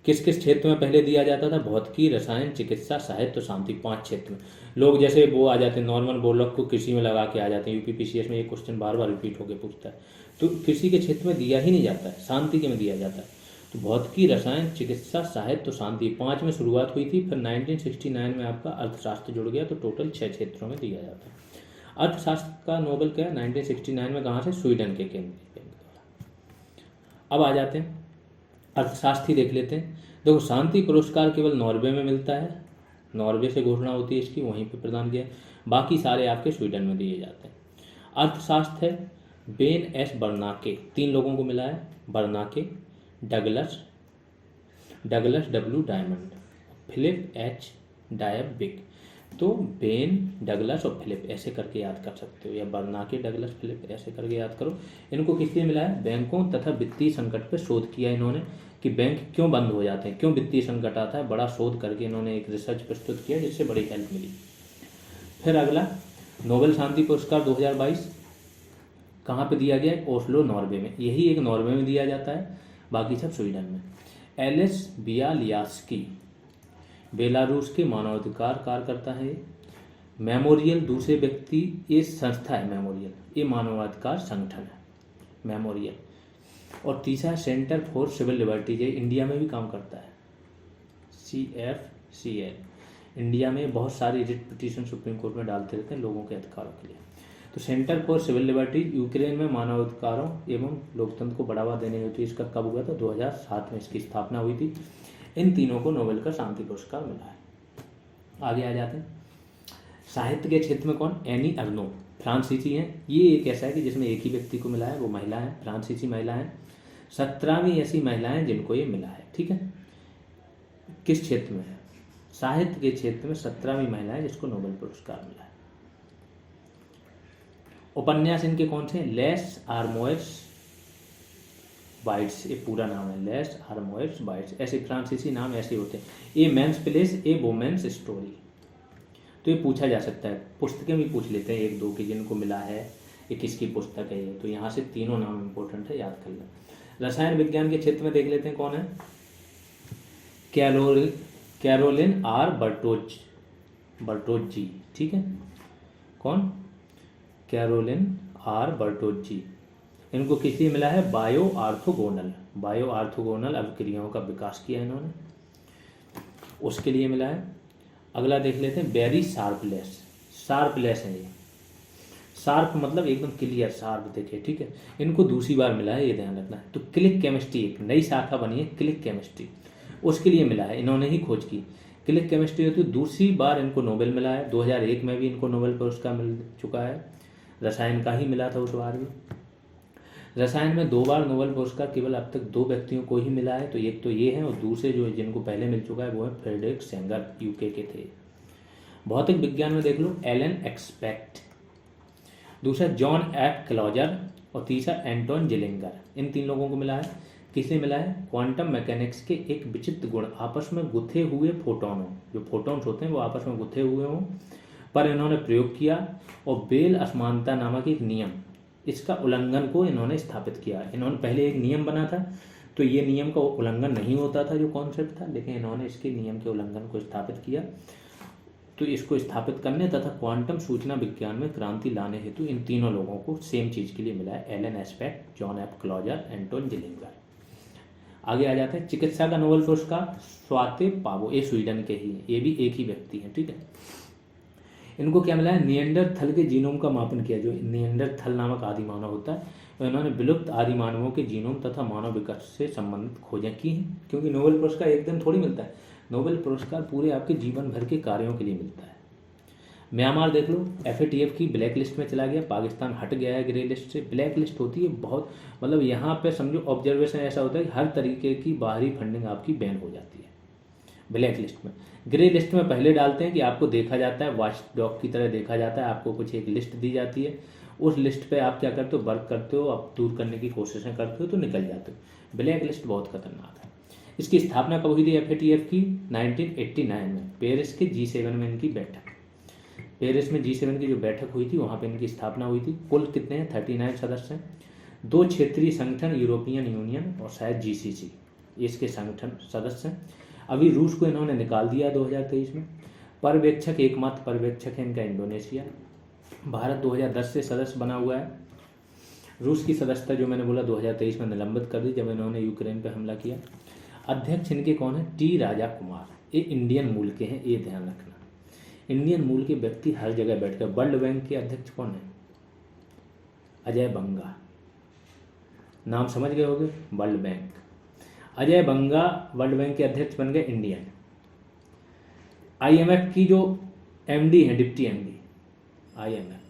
किस किस क्षेत्र में पहले दिया जाता था? भौतिकी, रसायन, चिकित्सा, साहित्य, शांति, 5 क्षेत्र में। लोग जैसे वो आ जाते हैं, नॉर्मल बोलक को कृषि में लगा के आ जाते हैं, यूपीपीसीएस में ये क्वेश्चन बार बार रिपीट होकर पूछता है। तो कृषि के क्षेत्र में दिया ही नहीं जाता है, शांति के में दिया जाता है। तो भौतिकी, रसायन, चिकित्सा, साहित्य, शांति, 5 में शुरुआत हुई थी। फिर 1969 में आपका अर्थशास्त्र जुड़ गया, तो टोटल 6 क्षेत्रों में दिया जाता है। अर्थशास्त्र का नोबेल क्या है? 1969 में कहाँ से? स्वीडन के केंद्रीय बैंक द्वारा। अब आ जाते हैं अर्थशास्त्र ही देख लेते हैं। देखो, शांति पुरस्कार केवल नॉर्वे में मिलता है, नॉर्वे से घोषणा होती है इसकी, वहीं पे प्रदान किया। बाकी सारे आपके स्वीडन में दिए जाते हैं। अर्थशास्त्र है बेन एस बर्नाके, 3 लोगों को मिला है, Bernanke, Douglas W Diamond, Philip H Dybvig. तो बेन, डगलस और फिलिप ऐसे करके याद कर सकते हो, या बर्नाके, डगलस, फिलिप ऐसे करके याद करो। इनको किस लिए मिला है? बैंकों तथा वित्तीय संकट पर शोध किया इन्होंने कि बैंक क्यों बंद हो जाते हैं, क्यों वित्तीय संकट आता है, बड़ा शोध करके इन्होंने एक रिसर्च प्रस्तुत किया जिससे बड़ी हेल्प मिली। फिर अगला नोबेल शांति पुरस्कार 2022 कहाँ पे दिया गया है? ओस्लो, नॉर्वे में। यही एक नॉर्वे में दिया जाता है, बाकी सब स्वीडन में। एलिस बियालियास्की बेलारूस के मानवाधिकार कार्यकर्ता है। मेमोरियल दूसरे व्यक्ति, ये संस्था है मेमोरियल, ये मानवाधिकार संगठन है मेमोरियल। और तीसरा सेंटर फॉर सिविल लिबर्टीज, ये इंडिया में भी काम करता है, CFCL। इंडिया में बहुत सारी रिट पिटीशन सुप्रीम कोर्ट में डालते रहते हैं लोगों के अधिकारों के लिए। तो Centre for Civil Liberties Ukraine में मानवाधिकारों एवं लोकतंत्र को बढ़ावा देने हेतु इसका कब हुआ था? 2007 में इसकी स्थापना हुई थी। इन तीनों को नोबेल का शांति पुरस्कार मिला है। आगे आ जाते हैं साहित्य के क्षेत्र में कौन? एनी अर्नो, फ्रांसीसी हैं। ये एक ऐसा है कि जिसमें एक ही व्यक्ति को मिला है, वो महिला है, फ्रांसीसी महिला है। 17वीं ऐसी महिलाएं जिनको ये मिला है, ठीक है। किस क्षेत्र में है? साहित्य के क्षेत्र में 17वीं महिला है जिसको नोबेल पुरस्कार मिला है। उपन्यास इनके कौन से? लेस आर्मोइट्स बाइट्स, ये पूरा नाम है, लेस आर्मोइट्स बाइट्स। ऐसे फ्रांसीसी नाम ऐसे होते हैं। ए मेंस प्लेस, ए वोमेंस स्टोरी। तो ये पूछा जा सकता है, पुस्तकें भी पूछ लेते हैं 1-2 की जिनको मिला है, ये किसकी पुस्तक है ये। तो यहाँ से तीनों नाम इंपॉर्टेंट है, याद कर लें। रसायन विज्ञान के क्षेत्र में देख लेते हैं कौन है? कैरोलिन आर बर्टोजी, ठीक है। कौन? Caroline are Bertozzi. इनको किस लिए मिला है? बायो आर्थोगोनल अभिक्रियाओं का विकास किया इन्होंने, उसके लिए मिला है। अगला देख लेते हैं बेरी शार्पलेस है ये। शार्प मतलब एकदम क्लियर, शार्प देखे, ठीक है। इनको दूसरी बार मिला है, ये ध्यान रखना है। तो क्लिक केमिस्ट्री, एक नई शाखा बनी है क्लिक केमिस्ट्री, उसके लिए मिला है, इन्होंने ही खोज की। क्लिक केमिस्ट्री होती है, दूसरी बार इनको नोबेल मिला है। 2001 में भी इनको नोबेल पुरस्कार मिल चुका है। रसायन का ही मिला था उस बार भी। रसायन में 2 बार नोबेल पुरस्कार केवल अब तक 2 व्यक्तियों को ही मिला है। तो एक तो ये है, और दूसरे जो जिनको पहले मिल चुका है वो है फ्रेडरिक सेंगर, यूके के थे। भौतिक विज्ञान में देख लो एलन एक्सपेक्ट, दूसरा जॉन एफ क्लॉजर और तीसरा एंटोन जिलिंगर। इन 3 लोगों को मिला है। किसे मिला है? क्वांटम मैकेनिक्स के एक विचित्र गुण, आपस में गुथे हुए फोटोनों, जो फोटोन्स होते हैं वो आपस में गुथे हुए हों, पर इन्होंने प्रयोग किया। और बेल असमानता नामक एक नियम, इसका उल्लंघन को इन्होंने स्थापित किया। इन्होंने पहले एक नियम बना था, तो ये नियम का उल्लंघन नहीं होता था जो कॉन्सेप्ट था, लेकिन इन्होंने इसके नियम के उल्लंघन को स्थापित किया। तो इसको स्थापित करने तथा क्वांटम सूचना विज्ञान में क्रांति लाने हेतु इन तीनों लोगों को सेम चीज़ के लिए मिला है, Alain Aspect, John F Clauser, Anton Zeilinger. आगे आ जाते हैं चिकित्सा का नोबेल पुरस्कार स्वाते पावो, ये स्वीडन के ही हैं, ये भी एक ही व्यक्ति हैं, ठीक है। इनको क्या मिला है? निएंडरथल के जीनोम का मापन किया, जो निएंडरथल नामक आदि मानव होता है, और इन्होंने विलुप्त आदि मानवों के जीनोम तथा मानव विकास से संबंधित खोजें की हैं। क्योंकि नोबेल पुरस्कार एक दिन थोड़ी मिलता है, नोबेल पुरस्कार पूरे आपके जीवन भर के कार्यों के लिए मिलता है। म्यांमार देख लो, FATF की ब्लैक लिस्ट में चला गया, पाकिस्तान हट गया है ग्रे लिस्ट से। ब्लैक लिस्ट होती है बहुत, मतलब यहाँ पे समझो ऑब्जर्वेशन ऐसा होता है कि हर तरीके की बाहरी फंडिंग आपकी बैन हो जाती है ब्लैक लिस्ट में। ग्रे लिस्ट में पहले डालते हैं कि आपको देखा जाता है, वॉच डॉग की तरह देखा जाता है, आपको कुछ एक लिस्ट दी जाती है, उस लिस्ट पे आप क्या करते हो, वर्क करते हो, आप दूर करने की कोशिशें करते हो तो निकल जाते हो। ब्लैक लिस्ट बहुत खतरनाक है। इसकी स्थापना कब हुई थी FATF की? 1989 में, पेरिस के G7 में इनकी बैठक, पेरिस में G7 की जो बैठक हुई थी वहाँ पे इनकी स्थापना हुई थी। कुल कितने हैं? 39 सदस्य हैं। 2 क्षेत्रीय संगठन, यूरोपियन यूनियन और शायद GCC, इसके संगठन सदस्य हैं। अभी रूस को इन्होंने निकाल दिया 2023 में। पर्यवेक्षक, एकमात्र पर्यवेक्षक है इनका इंडोनेशिया। भारत 2010 से सदस्य बना हुआ है। रूस की सदस्यता जो मैंने बोला 2023 में निलंबित कर दी जब इन्होंने यूक्रेन पर हमला किया। अध्यक्ष इनके कौन है? T राजा कुमार। ये इंडियन मूल के हैं, ये ध्यान रखना। इंडियन मूल के व्यक्ति हर जगह बैठकर। वर्ल्ड बैंक के अध्यक्ष कौन है? अजय बंगा। नाम समझ गए होंगे, वर्ल्ड बैंक। अजय बंगा वर्ल्ड बैंक के अध्यक्ष बन गए, इंडियन। IMF की जो MD है, deputy MD, IMF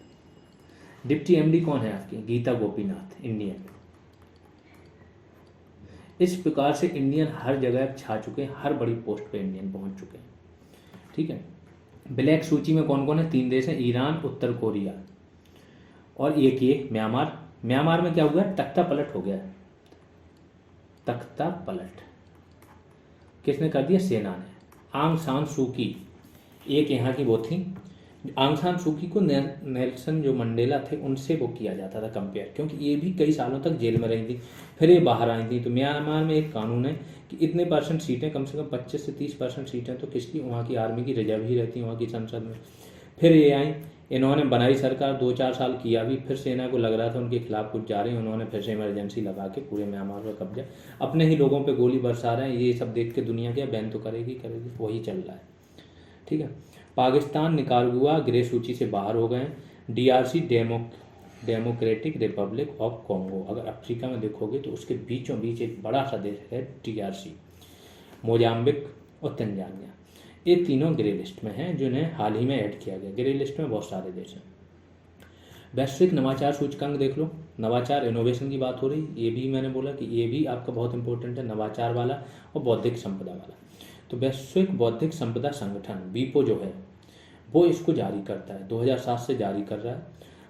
deputy MD कौन है आपकी? गीता गोपीनाथ, इंडियन। इस प्रकार से इंडियन हर जगह छा चुके हैं, हर बड़ी पोस्ट पे इंडियन पहुंच चुके हैं। ठीक है। ब्लैक सूची में कौन कौन है? 3 देश हैं, ईरान, उत्तर कोरिया और एक ये म्यांमार। म्यांमार में क्या हुआ? तख्ता पलट हो गया। तख्ता पलट किसने कर दिया? सेना ने। आंग सान सू की एक यहाँ की वो थी। आंग सान सू की को नेल्सन जो मंडेला थे उनसे वो किया जाता था कंपेयर, क्योंकि ये भी कई सालों तक जेल में रही थी, फिर ये बाहर आई थी। तो म्यांमार में एक कानून है कि इतने % सीटें, कम से कम 25 से 30% सीटें तो किसकी? वहाँ की आर्मी की रिजर्व ही रहती है वहाँ की संसद में। फिर ये आई, इन्होंने बनाई सरकार, 2-4 साल किया भी, फिर सेना को लग रहा था उनके खिलाफ कुछ जा रहे हैं, उन्होंने फिर से इमरजेंसी लगा के पूरे म्यांमार पर कब्जा, अपने ही लोगों पे गोली बरसा रहे हैं। ये सब देख के दुनिया क्या बैन तो करेगी, वही चल रहा है। ठीक है। पाकिस्तान, निकारागुआ ग्रे सूची से बाहर हो गए हैं। DRC democratic Republic of Congo, अगर अफ्रीका में देखोगे तो उसके बीचों बीच एक बड़ा सा देश है DRC। मोजाम्बिक और तंजानिया, ये तीनों ग्रे लिस्ट में हैं, जिन्हें हाल ही में ऐड किया गया। ग्रे लिस्ट में बहुत सारे देश हैं। वैश्विक नवाचार सूचकांक देख लो, नवाचार इनोवेशन की बात हो रही, ये भी मैंने बोला कि ये भी आपका बहुत इंपॉर्टेंट है, नवाचार वाला और बौद्धिक संपदा वाला। तो वैश्विक बौद्धिक संपदा संगठन WIPO जो है वो इसको जारी करता है, 2007 से जारी कर रहा है,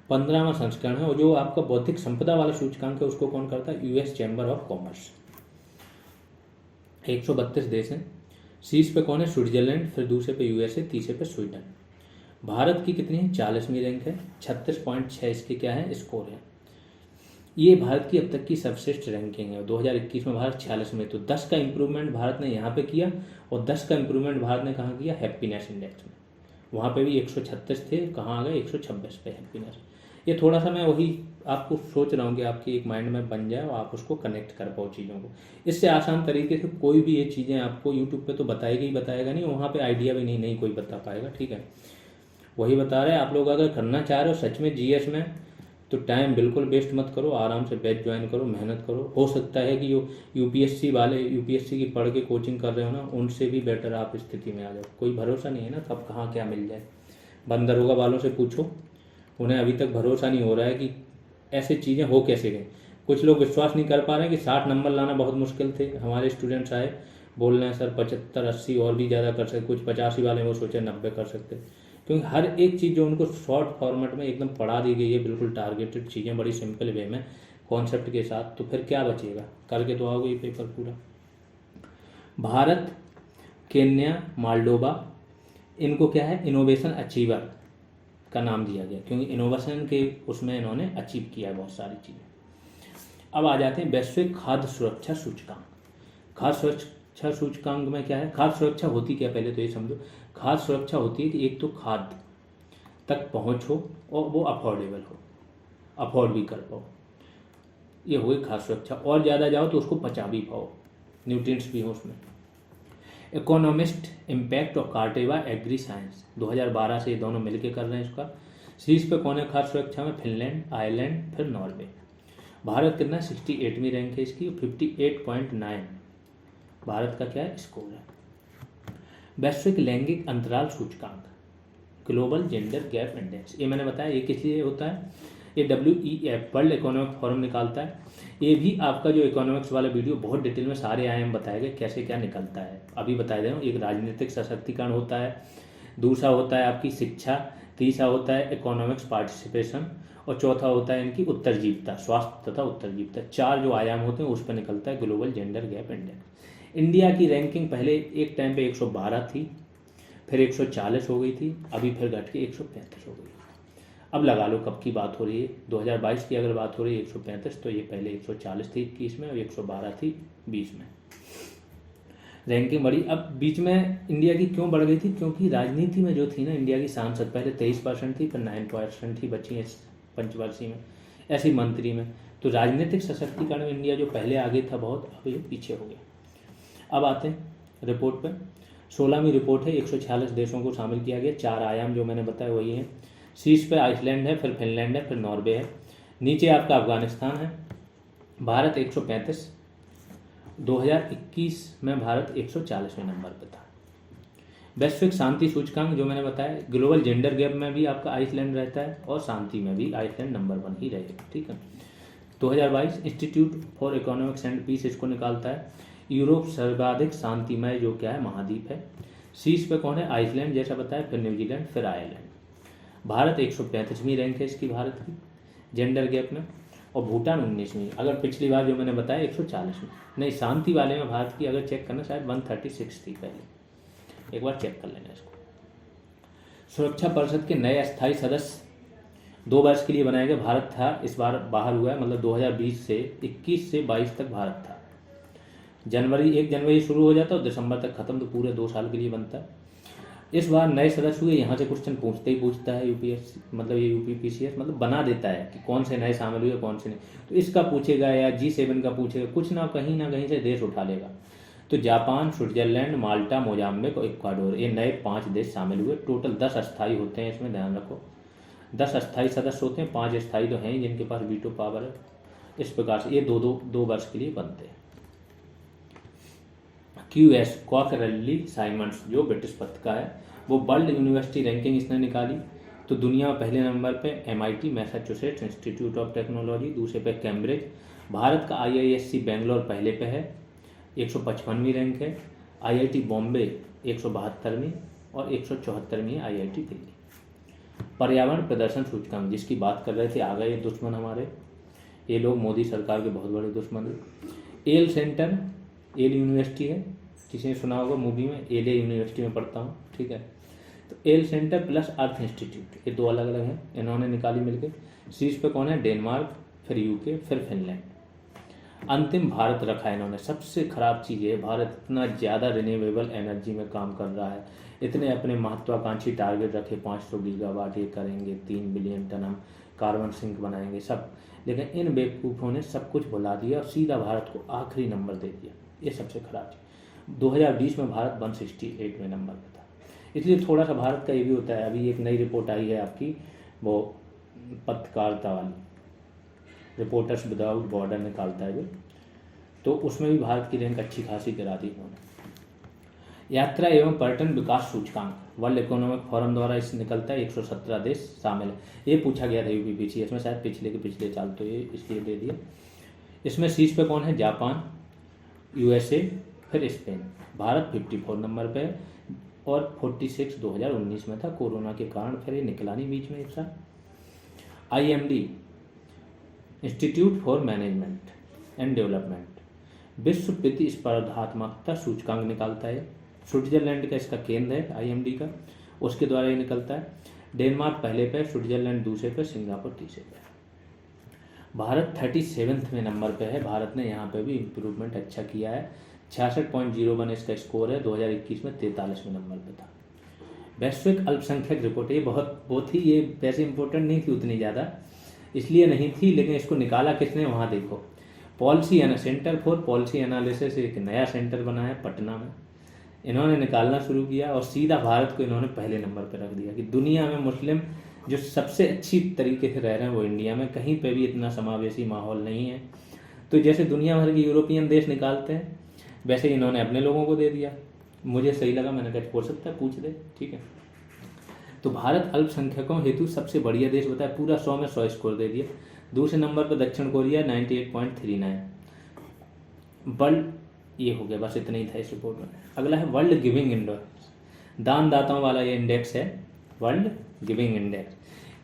15वां संस्करण है। और जो आपका बौद्धिक संपदा वाला सूचकांक है उसको कौन करता है? US chamber of commerce. 132 देश हैं। शीर्ष पे कौन है? स्विट्जरलैंड, फिर दूसरे पे USA, तीसरे पे स्वीडन। भारत की कितनी है? 40वीं रैंक है, 36.6 इसके क्या है? स्कोर है। ये भारत की अब तक की सर्वश्रेष्ठ रैंकिंग है। 2021 में भारत 46 में, तो 10 का इंप्रूवमेंट भारत ने यहाँ पे किया और 10 का इंप्रूवमेंट भारत ने कहाँ किया? हैप्पीनेस इंडेक्स में। वहाँ पे भी 136 थे, कहाँ आ गए? 126 पे हैप्पीनेस। ये थोड़ा सा मैं वही आपको सोच रहा हूँ कि आपकी एक माइंड में बन जाए और आप उसको कनेक्ट कर पाओ चीज़ों को। इससे आसान तरीके से कोई भी ये चीज़ें आपको यूट्यूब पे तो बताएगा नहीं, वहाँ पे आइडिया भी नहीं कोई बता पाएगा। ठीक है, वही बता रहे हैं। आप लोग अगर करना चाह रहे हो सच में GS में, तो टाइम बिल्कुल वेस्ट मत करो, आराम से बैच ज्वाइन करो, मेहनत करो। हो सकता है कि जो UPSC वाले UPSC की पढ़ के कोचिंग कर रहे हो ना, उनसे भी बेटर आप स्थिति में आ जाओ। कोई भरोसा नहीं है ना कब कहाँ क्या मिल जाए। बंदरोगा वालों से पूछो, उन्हें अभी तक भरोसा नहीं हो रहा है कि ऐसी चीज़ें हो कैसे गई। कुछ लोग विश्वास नहीं कर पा रहे हैं कि 60 नंबर लाना बहुत मुश्किल थे। हमारे स्टूडेंट्स आए बोल रहे हैं सर 75, 80 और भी ज़्यादा कर सकते, कुछ 85 वाले वो सोचे 90 कर सकते, क्योंकि हर एक चीज़ जो उनको शॉर्ट फॉर्मेट में एकदम पढ़ा दी गई है, बिल्कुल टारगेटेड चीज़ें बड़ी सिंपल वे में कॉन्सेप्ट के साथ, तो फिर क्या बचेगा? करके तो आओगे ये पेपर पूरा। भारत, केन्या, मालडोवा, इनको क्या है? इनोवेशन अचीवर का नाम दिया गया, क्योंकि इनोवेशन के उसमें इन्होंने अचीव किया है बहुत सारी चीज़ें। अब आ जाते हैं वैश्विक खाद्य सुरक्षा सूचकांक। खाद्य सुरक्षा सूचकांक में क्या है? खाद्य सुरक्षा होती क्या, पहले तो ये समझो। खाद्य सुरक्षा होती है कि एक तो खाद्य तक पहुंच हो और वो अफोर्डेबल हो, अफोर्ड भी कर पाओ, ये हो गई खाद्य सुरक्षा। और ज़्यादा जाओ तो उसको पचा भी पाओ, न्यूट्रिएंट्स भी हो उसमें। इकोनॉमिस्ट, इम्पैक्ट और कार्टेवा एग्री साइंस, 2012 से ये दोनों मिलकर कर रहे हैं इसका। शीर्ष पे कौन है खाद्य सुरक्षा में? फिनलैंड, आयरलैंड, फिर नॉर्वे। भारत कितना? 68वीं रैंक है इसकी, 58.9 भारत का क्या है? स्कोर है। वैश्विक लैंगिक अंतराल सूचकांक, ग्लोबल जेंडर गैप इंडेक्स, ये मैंने बताया ये किस लिए होता है, ये WEF वर्ल्ड इकोनॉमिक फोरम निकालता है। ये भी आपका जो इकोनॉमिक्स वाला वीडियो बहुत डिटेल में सारे आयाम बताए गए कैसे क्या निकलता है, अभी बता दे रहा हूँ। एक राजनीतिक सशक्तिकरण होता है, दूसरा होता है आपकी शिक्षा, तीसरा होता है इकोनॉमिक्स पार्टिसिपेशन, और चौथा होता है इनकी उत्तरजीविता, स्वास्थ्य तथा उत्तरजीविता। चार जो आयाम होते हैं उस पर निकलता है global gender gap index. India की रैंकिंग पहले एक टाइम पे 112 थी, फिर 140 हो गई थी, अभी फिर घट के 135 हो गई। अब लगा लो कब की बात हो रही है, 2022 की अगर बात हो रही है 135, तो ये पहले 140 थी 21 में और 112 थी 20 में, रैंकिंग बढ़ी। अब बीच में इंडिया की क्यों बढ़ गई थी, क्योंकि राजनीति में जो थी ना इंडिया की सांसद पहले 23% थी, फिर 9% थी बची पंचवर्षीय में, ऐसी मंत्री में। तो राजनीतिक सशक्तिकरण में इंडिया जो पहले आगे था बहुत, अब ये पीछे हो गया। अब आते हैं रिपोर्ट पर। 16वीं रिपोर्ट है, 146 देशों को शामिल किया गया। चार आयाम जो मैंने बताया वही है। शीर्ष पे आइसलैंड है, फिर फिनलैंड है, फिर नॉर्वे है, नीचे आपका अफगानिस्तान है। भारत 135, 2021 में भारत 140वें नंबर पर था। वैश्विक शांति सूचकांक जो मैंने बताया, ग्लोबल जेंडर गैप में भी आपका आइसलैंड रहता है और शांति में भी आइसलैंड नंबर 1 ही रहेगा, ठीक है। 2022 Institute for Economics and Peace इसको निकालता है। यूरोप सर्वाधिक शांतिमय जो क्या है महाद्वीप है। शीर्ष पे कौन है, आइसलैंड जैसा बताया, फिर न्यूजीलैंड, फिर आयरलैंड। भारत 135वीं रैंक है इसकी भारत की जेंडर गैप में, और भूटान 19वीं। अगर पिछली बार जो मैंने बताया 140वीं, नहीं शांति वाले में भारत की अगर चेक करना शायद 136 थी पहले, एक बार चेक कर लेना इसको। सुरक्षा परिषद के नए अस्थायी सदस्य 2 वर्ष के लिए बनाए गए। भारत था इस बार बाहर हुआ है, मतलब 2020 से 21 से 22 तक भारत था। 1 जनवरी शुरू हो जाता है और दिसंबर तक खत्म, तो पूरे 2 साल के लिए बनता है। इस बार नए सदस्य हुए, यहाँ से क्वेश्चन पूछता है यूपीएससी, मतलब ये यूपीपीसीएस मतलब बना देता है कि कौन से नए शामिल हुए कौन से नहीं, तो इसका पूछेगा या G7 का पूछेगा, कुछ ना कहीं से देश उठा लेगा। तो जापान, स्विट्जरलैंड, माल्टा, मोजाम्बिक और इक्वाडोर, ये नए 5 देश शामिल हुए। टोटल 10 अस्थायी होते हैं, इसमें ध्यान रखो 10 अस्थायी सदस्य होते हैं, 5 अस्थायी तो हैं ही जिनके पास वीटो पावर है। इस प्रकार से ये दो वर्ष के लिए बनते हैं। QS कॉकरेली साइमंड्स जो ब्रिटिश पत्रिका है, वो वर्ल्ड यूनिवर्सिटी रैंकिंग इसने निकाली। तो दुनिया में पहले नंबर पे MIT Massachusetts institute of technology, दूसरे पे कैम्ब्रिज। भारत का IISc बेंगलोर पहले पे है, 155वीं रैंक है। IIT बॉम्बे 172वीं और 174वीं IIT दिल्ली। पर्यावरण प्रदर्शन सूचकांक जिसकी बात कर रहे थे, आ गए दुश्मन हमारे, ये लोग मोदी सरकार के बहुत बड़े दुश्मन हैं। एल सेंटर, एल यूनिवर्सिटी है, किसी ने सुना होगा मूवी में, एल यूनिवर्सिटी में पढ़ता हूँ, ठीक है। तो एल सेंटर प्लस अर्थ इंस्टीट्यूट, ये 2 अलग अलग हैं, इन्होंने निकाली मिलकर। शीर्ष पे कौन है, डेनमार्क, फिर UK, फिर फिनलैंड। अंतिम भारत रखा है इन्होंने। सबसे खराब चीज़ है, भारत इतना ज़्यादा रिन्यूएबल एनर्जी में काम कर रहा है, इतने अपने महत्वाकांक्षी टारगेट रखे, 500 गीगावाट ये करेंगे, 3 बिलियन टन हम कार्बन सिंक बनाएंगे सब, लेकिन इन बेवकूफ़ों ने सब कुछ भुला दिया और सीधा भारत को आखिरी नंबर दे दिया। ये सबसे खराब चीज़। 2020 में भारत 168वें नंबर पर था। इसलिए थोड़ा सा भारत का ये भी होता है। अभी एक नई रिपोर्ट आई है आपकी, वो पत्रकारिता वाली, रिपोर्टर्स विदाउट बॉर्डर निकालता है वो, तो उसमें भी भारत की रैंक अच्छी खासी गिरा दी उन्होंने। यात्रा एवं पर्यटन विकास सूचकांक वर्ल्ड इकोनॉमिक फोरम द्वारा इस निकलता है, 117 देश शामिल है। ये पूछा गया था यूपीपीसी, इसमें शायद पिछले साल, तो ये इसलिए दे दिया। इसमें शीर्ष पे कौन है, जापान, USA, फिर स्पेन। भारत 54 नंबर पे और 46 2019 में था, कोरोना के कारण फिर ये निकला नहीं बीच में एक साल। IMD institute for management and development विश्व प्रतिस्पर्धात्मकता सूचकांक निकालता है। स्विट्जरलैंड का इसका केंद्र है IMD का, उसके द्वारा ये निकलता है। डेनमार्क पहले पे, स्विट्जरलैंड दूसरे पे, सिंगापुर तीसरे पे। भारत 37वें नंबर पे है। भारत ने यहाँ पे भी इम्प्रूवमेंट अच्छा किया है, 66.01 इसका स्कोर है। 2021 में 43वें नंबर पे था। वैश्विक अल्पसंख्यक रिपोर्ट, ये बहुत ही, ये वैसे इंपॉर्टेंट नहीं थी उतनी ज़्यादा, इसलिए नहीं थी, लेकिन इसको निकाला किसने, वहाँ देखो, सेंटर फॉर पॉलिसी एनालिसिस, एक नया सेंटर बना है पटना में, इन्होंने निकालना शुरू किया और सीधा भारत को इन्होंने पहले नंबर पर रख दिया कि दुनिया में मुस्लिम जो सबसे अच्छी तरीके से रह रहे हैं वो इंडिया में, कहीं पे भी इतना समावेशी माहौल नहीं है। तो जैसे दुनिया भर के यूरोपियन देश निकालते हैं, वैसे इन्होंने अपने लोगों को दे दिया, मुझे सही लगा, मैंने कहा हो सकता है पूछ दे, ठीक है। तो भारत अल्पसंख्यकों हेतु सबसे बढ़िया देश बताया, पूरा 100 में 100 स्कोर दे दिया। दूसरे नंबर पर दक्षिण कोरिया 98.39। वर्ल्ड, ये हो गया, बस इतना ही था इस रिपोर्ट में। अगला है वर्ल्ड गिविंग इंडेक्स, दानदाताओं वाला ये इंडेक्स है, वर्ल्ड गिविंग इंडेक्स।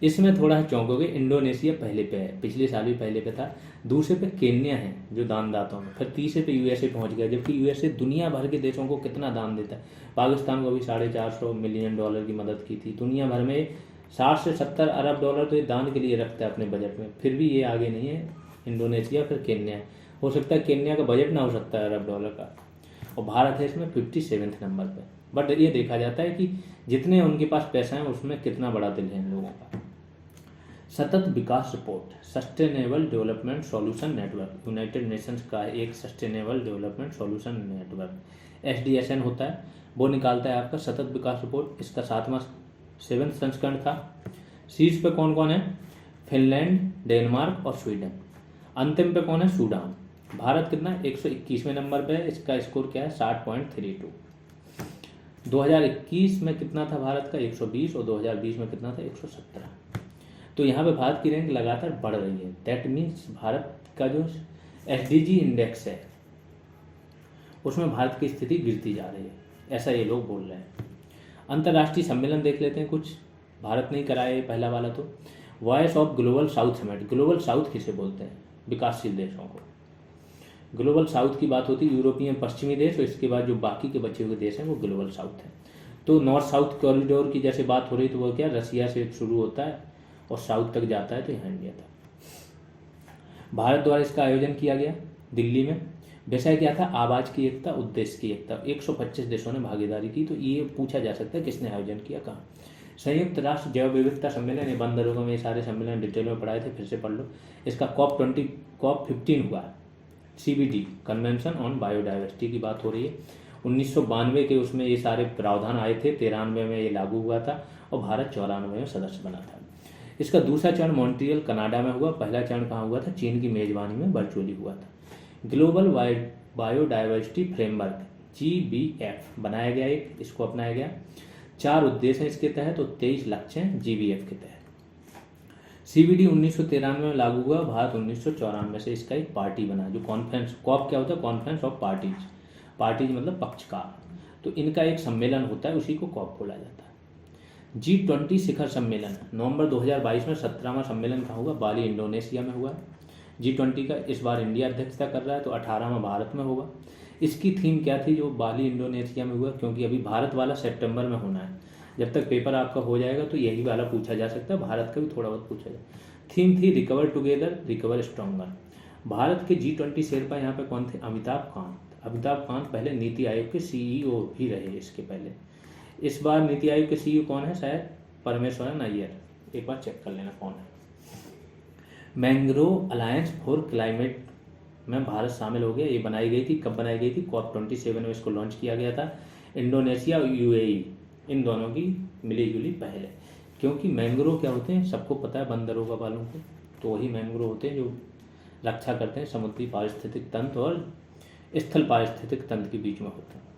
इसमें थोड़ा चौंकोगे, इंडोनेशिया पहले पे है, पिछले साल भी पहले पे था। दूसरे पे केन्या है जो दानदाताओं में, फिर तीसरे पे यूएसए पहुंच गया, जबकि यूएसए दुनिया भर के देशों को कितना दान देता है। पाकिस्तान को भी $450 मिलियन की मदद की थी। दुनिया भर में 60 से 70 अरब डॉलर तो ये दान के लिए रखता है अपने बजट में, फिर भी ये आगे नहीं है। इंडोनेशिया फिर केन्या है, हो सकता है केन्या का बजट ना हो सकता है अरब डॉलर का, और भारत है इसमें 57 नंबर पर। बट ये देखा जाता है कि जितने उनके पास पैसा है उसमें कितना बड़ा दिल है इन लोगों का। सतत विकास रिपोर्ट, Sustainable Development Solution Network, United Nations का एक Sustainable Development Solution Network, SDSN होता है, वो निकालता है आपका सतत विकास रिपोर्ट। इसका 7वां संस्करण था। शीर्ष पे कौन कौन है? फिनलैंड, डेनमार्क और स्वीडन। अंतिम पे कौन है? सूडान। भारत कितना? 121वें नंबर पे है, इसका स्कोर क्या है? 60.32। 2021 में कितना था भारत का? 120, और 2020 में कितना था? 117। तो यहाँ पे भारत की रैंक लगातार बढ़ रही है। दैट मीन्स भारत का जो SDG इंडेक्स है उसमें भारत की स्थिति गिरती जा रही है, ऐसा ये लोग बोल रहे हैं। अंतर्राष्ट्रीय सम्मेलन देख लेते हैं कुछ, भारत ने कराया ये पहला वाला। तो voice of global south summit, global south किसे बोलते हैं? विकासशील देशों को। ग्लोबल साउथ की बात होती है यूरोपियन पश्चिमी देश, और इसके बाद जो बाकी के बचे हुए देश हैं वो ग्लोबल साउथ है। तो नॉर्थ साउथ कॉरिडोर की जैसे बात हो रही, तो वो क्या रसिया से शुरू होता है और साउथ तक जाता है, तो यहाँ इंडिया था। भारत द्वारा इसका आयोजन किया गया दिल्ली में। विषय क्या था? आवाज की एकता, उद्देश्य की एकता। 125 देशों ने भागीदारी की। तो ये पूछा जा सकता है किसने आयोजन किया, कहाँ? संयुक्त राष्ट्र जैव विविधता सम्मेलन, ये बंद दरों में ये सारे सम्मेलन डिटेल में पढ़ाए थे, फिर से पढ़ लो। इसका COP15 हुआ, CBD कन्वेंशन ऑन बायोडाइवर्सिटी की बात हो रही है। 1992 के उसमें ये सारे प्रावधान आए थे, 93 में ये लागू हुआ था, और भारत 94 में सदस्य बना था। इसका दूसरा चरण मॉन्ट्रियल कनाडा में हुआ। पहला चरण कहाँ हुआ था? चीन की मेजबानी में वर्चुअली हुआ था। ग्लोबल बायोडाइवर्सिटी फ्रेमवर्क GBF बनाया गया, एक इसको अपनाया गया। 4 उद्देश्य हैं इसके तहत, और 23 लक्ष्य हैं GBF के तहत। CBD 1993 में लागू हुआ, भारत 1994 से इसका एक पार्टी बना। जो कॉन्फ्रेंस, COP क्या होता है? कॉन्फ्रेंस ऑफ पार्टीज, पार्टीज मतलब पक्षकार। तो इनका एक सम्मेलन होता है, उसी को COP बोला जाता है। G20 शिखर सम्मेलन नवंबर 2022 में 17वां सम्मेलन कहाँ हुआ? बाली, इंडोनेशिया में हुआ। G20 का इस बार इंडिया अध्यक्षता कर रहा है, तो 18वां भारत में होगा। इसकी थीम क्या थी जो बाली इंडोनेशिया में हुआ? क्योंकि अभी भारत वाला सितंबर में होना है, जब तक पेपर आपका हो जाएगा तो यही वाला पूछा जा सकता है, भारत का भी थोड़ा बहुत पूछा जाए। थीम थी recover together, recover stronger. Bharat के G20 शेरपा यहाँ पे कौन थे? अमिताभ कांत। अमिताभ कांत पहले नीति आयोग के CEO भी रहे इसके पहले। इस बार नीति आयोग के CEO कौन है? शायद परमेश्वरन अय्यर, एक बार चेक कर लेना कौन है। मैंग्रोव अलायंस फॉर क्लाइमेट में भारत शामिल हो गया। ये बनाई गई थी, कब बनाई गई थी? COP27 में इसको लॉन्च किया गया था। इंडोनेशिया और UAE इन दोनों की मिली जुली पहल है, क्योंकि मैंग्रोव क्या होते हैं सबको पता है, बंदरों वालों को। तो वही मैंग्रोव होते हैं जो रक्षा करते हैं समुद्री पारिस्थितिक तंत्र और स्थल पारिस्थितिक तंत्र के बीच में होते हैं।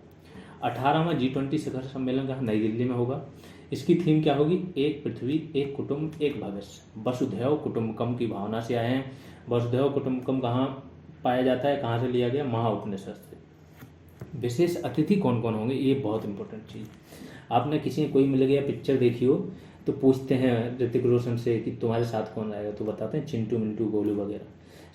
18वां G20 शिखर सम्मेलन कहाँ? नई दिल्ली में होगा। इसकी थीम क्या होगी? एक पृथ्वी, एक कुटुंब, एक भविष्य। वसुधैव कुटुंबकम की भावना से आए हैं। वसुधैव कुटुंबकम कहाँ पाया जाता है, कहाँ से लिया गया? महाउपनिषद से। विशेष अतिथि कौन कौन होंगे? ये बहुत इंपॉर्टेंट चीज़। आपने किसी कोई मिल गया पिक्चर देखी हो तो पूछते हैं ऋतिक रोशन से कि तुम्हारे साथ कौन आएगा, तो बताते हैं चिंटू मिंटू गोलू वगैरह।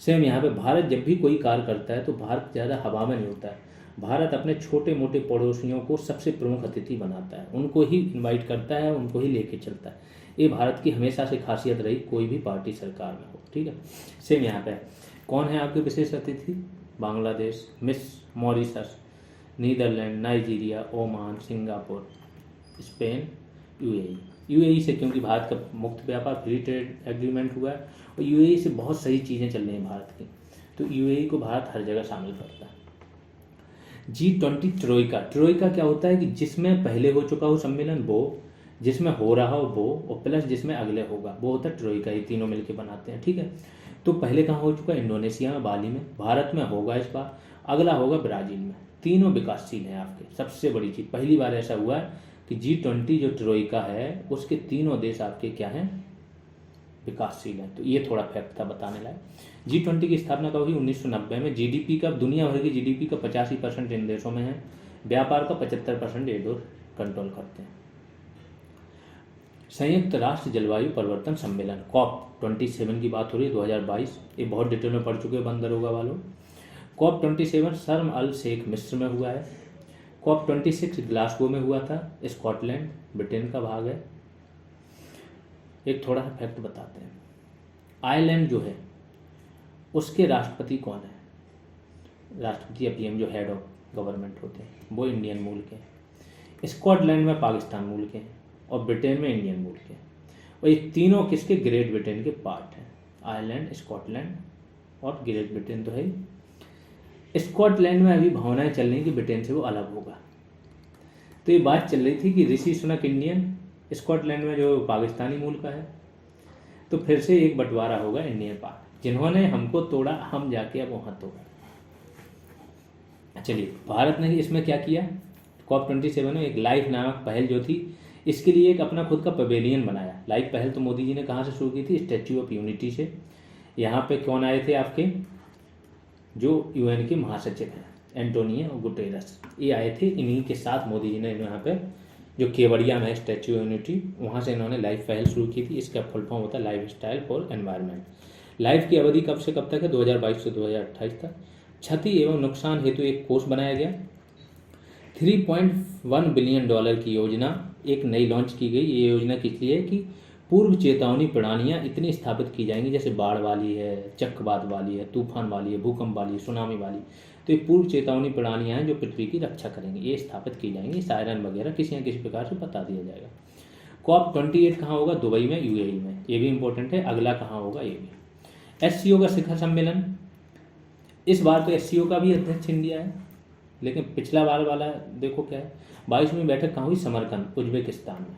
सेम यहाँ पे भारत जब भी कोई कार्य करता है तो भारत ज़्यादा हवा में नहीं होता है। भारत अपने छोटे मोटे पड़ोसियों को सबसे प्रमुख अतिथि बनाता है, उनको ही इनवाइट करता है, उनको ही लेके चलता है। ये भारत की हमेशा से खासियत रही, कोई भी पार्टी सरकार में हो। ठीक है, सेम यहाँ पे कौन है आपके विशेष अतिथि? बांग्लादेश, मिस Mauritius, Netherlands, Nigeria, Oman, Singapore, Spain, UAE से, क्योंकि भारत का मुक्त व्यापार फ्री ट्रेड एग्रीमेंट हुआ है और UAE से बहुत सही चीज़ें चल रही हैं भारत की, तो UAE को भारत हर जगह शामिल करता है। G20 ट्रोइका, ट्रोइका क्या होता है कि जिसमें पहले हो चुका हो सम्मेलन वो, जिसमें हो रहा हो वो, और प्लस जिसमें अगले होगा वो होता है ट्रोइका। ये तीनों मिलकर बनाते हैं। ठीक है, तो पहले कहाँ हो चुका है? इंडोनेशिया में, बाली में। भारत में होगा इस बार, अगला होगा ब्राज़ील में। तीनों विकासशील हैं आपके। सबसे बड़ी चीज़, पहली बार ऐसा हुआ है कि G20 जो ट्रोइका है उसके तीनों देश आपके क्या हैं? विकासशील है। तो ये थोड़ा फैक्ट था बताने लायक। G20 की स्थापना कब हुई? 1990 में। जीडीपी का, दुनिया भर की जीडीपी का 85% इन देशों में है। व्यापार का 75% ये दो कंट्रोल करते हैं। संयुक्त राष्ट्र जलवायु परिवर्तन सम्मेलन COP27 की बात हो रही है, 2022। ये बहुत डिटेल में पढ़ चुके हैं बंद दरोगा वालों। COP27 शर्म अल शेख मिस्र में हुआ है। COP26 ग्लासगो में हुआ था, स्कॉटलैंड ब्रिटेन का भाग है। एक थोड़ा सा फैक्ट बताते हैं। आयरलैंड जो है उसके राष्ट्रपति कौन है? राष्ट्रपति या पीएम जो हेड ऑफ गवर्नमेंट होते हैं वो इंडियन मूल के हैं। स्कॉटलैंड में पाकिस्तान मूल के हैं और ब्रिटेन में इंडियन मूल के हैं। और ये तीनों किसके? ग्रेट ब्रिटेन के पार्ट हैं। आयरलैंड, स्कॉटलैंड और ग्रेट ब्रिटेन तो है। स्कॉटलैंड में अभी भावनाएं चल रही कि ब्रिटेन से वो अलग होगा। तो ये बात चल रही थी कि ऋषि सुनक इंडियन, स्कॉटलैंड में जो पाकिस्तानी मूल का है, तो फिर से एक बंटवारा होगा इंडियन पार्ट। जिन्होंने हमको तोड़ा हम जाके अब वहाँ तोड़ा। चलिए, भारत ने इसमें क्या किया? COP27 में एक लाइफ नामक पहल जो थी, इसके लिए एक अपना खुद का पवेलियन बनाया। लाइफ पहल तो मोदी जी ने कहाँ से शुरू की थी? स्टैच्यू ऑफ यूनिटी से। यहाँ पे कौन आए थे आपके? जो यूएन के महासचिव हैं, एंटोनियो गुटेरस, ये आए थे। इन्हीं के साथ मोदी जी ने यहाँ पे जो केवड़िया में स्टैच्यू ऑफ यूनिटी, वहाँ से इन्होंने लाइफ पहल शुरू की थी। इसका फुल फॉर्म होता है life style for environment. Life की अवधि कब से कब तक है? 2022 से 2028 तक। क्षति एवं नुकसान हेतु एक कोष बनाया गया। $3.1 बिलियन की योजना एक नई लॉन्च की गई। ये योजना किस लिए है कि पूर्व चेतावनी प्रणालियाँ इतनी स्थापित की जाएंगी, जैसे बाढ़ वाली है, चक्रवात वाली है, तूफान वाली है, भूकंप वाली है, सुनामी वाली। तो ये पूर्व चेतावनी प्रणालियाँ हैं जो पृथ्वी की रक्षा करेंगी, ये स्थापित की जाएंगी। सायरन वगैरह किसी न किसी प्रकार से बता दिया जाएगा। COP28 कहाँ होगा? दुबई में, यूएई में। ये भी इंपॉर्टेंट है। अगला कहाँ होगा? ये भी। SCO का शिखर सम्मेलन, इस बार तो SCO का भी अध्यक्ष इंडिया है, लेकिन पिछला बार वाला देखो क्या है। 22वीं बैठक कहाँ हुई? समरकंद, उज्बेकिस्तान में।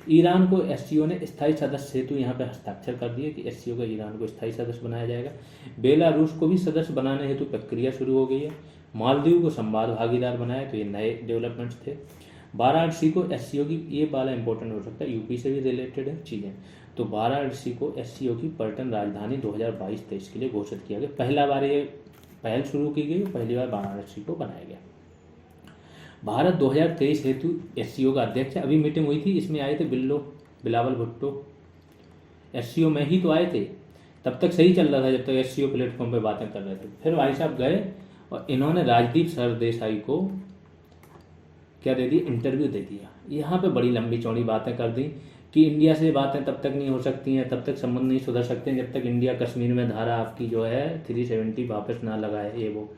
ईरान को SCO ने स्थायी सदस्य हेतु यहाँ पे हस्ताक्षर कर दिए कि SCO का ईरान को स्थायी सदस्य बनाया जाएगा। बेलारूस को भी सदस्य बनाने हेतु प्रक्रिया शुरू हो गई है। मालदीव को संवाद भागीदार बनाया, तो ये नए डेवलपमेंट्स थे। वाराणसी को SCO की, ये वाला इंपॉर्टेंट हो सकता है, यूपी से भी रिलेटेड है चीज़ें। तो वाराणसी को SCO की पर्यटन राजधानी 2022-23 के लिए घोषित किया गया। पहला बार ये पहल शुरू की गई, पहली बार वाराणसी को बनाया गया। भारत 2023 हेतु SCO का अध्यक्ष है। अभी मीटिंग हुई थी, इसमें आए थे बिलावल भुट्टो, SCO में ही तो आए थे। तब तक सही चल रहा था जब तक SCO प्लेटफॉर्म पे बातें कर रहे थे। फिर भाई साहब गए और इन्होंने राजदीप सरदेसाई को क्या दे दिया? इंटरव्यू दे दिया। यहाँ पे बड़ी लंबी चौड़ी बातें कर दी कि इंडिया से बातें तब तक नहीं हो सकती हैं, तब तक संबंध नहीं सुधर सकते हैं जब तक इंडिया कश्मीर में धारा आपकी जो है 370 वापस ना लगाए, ये वो।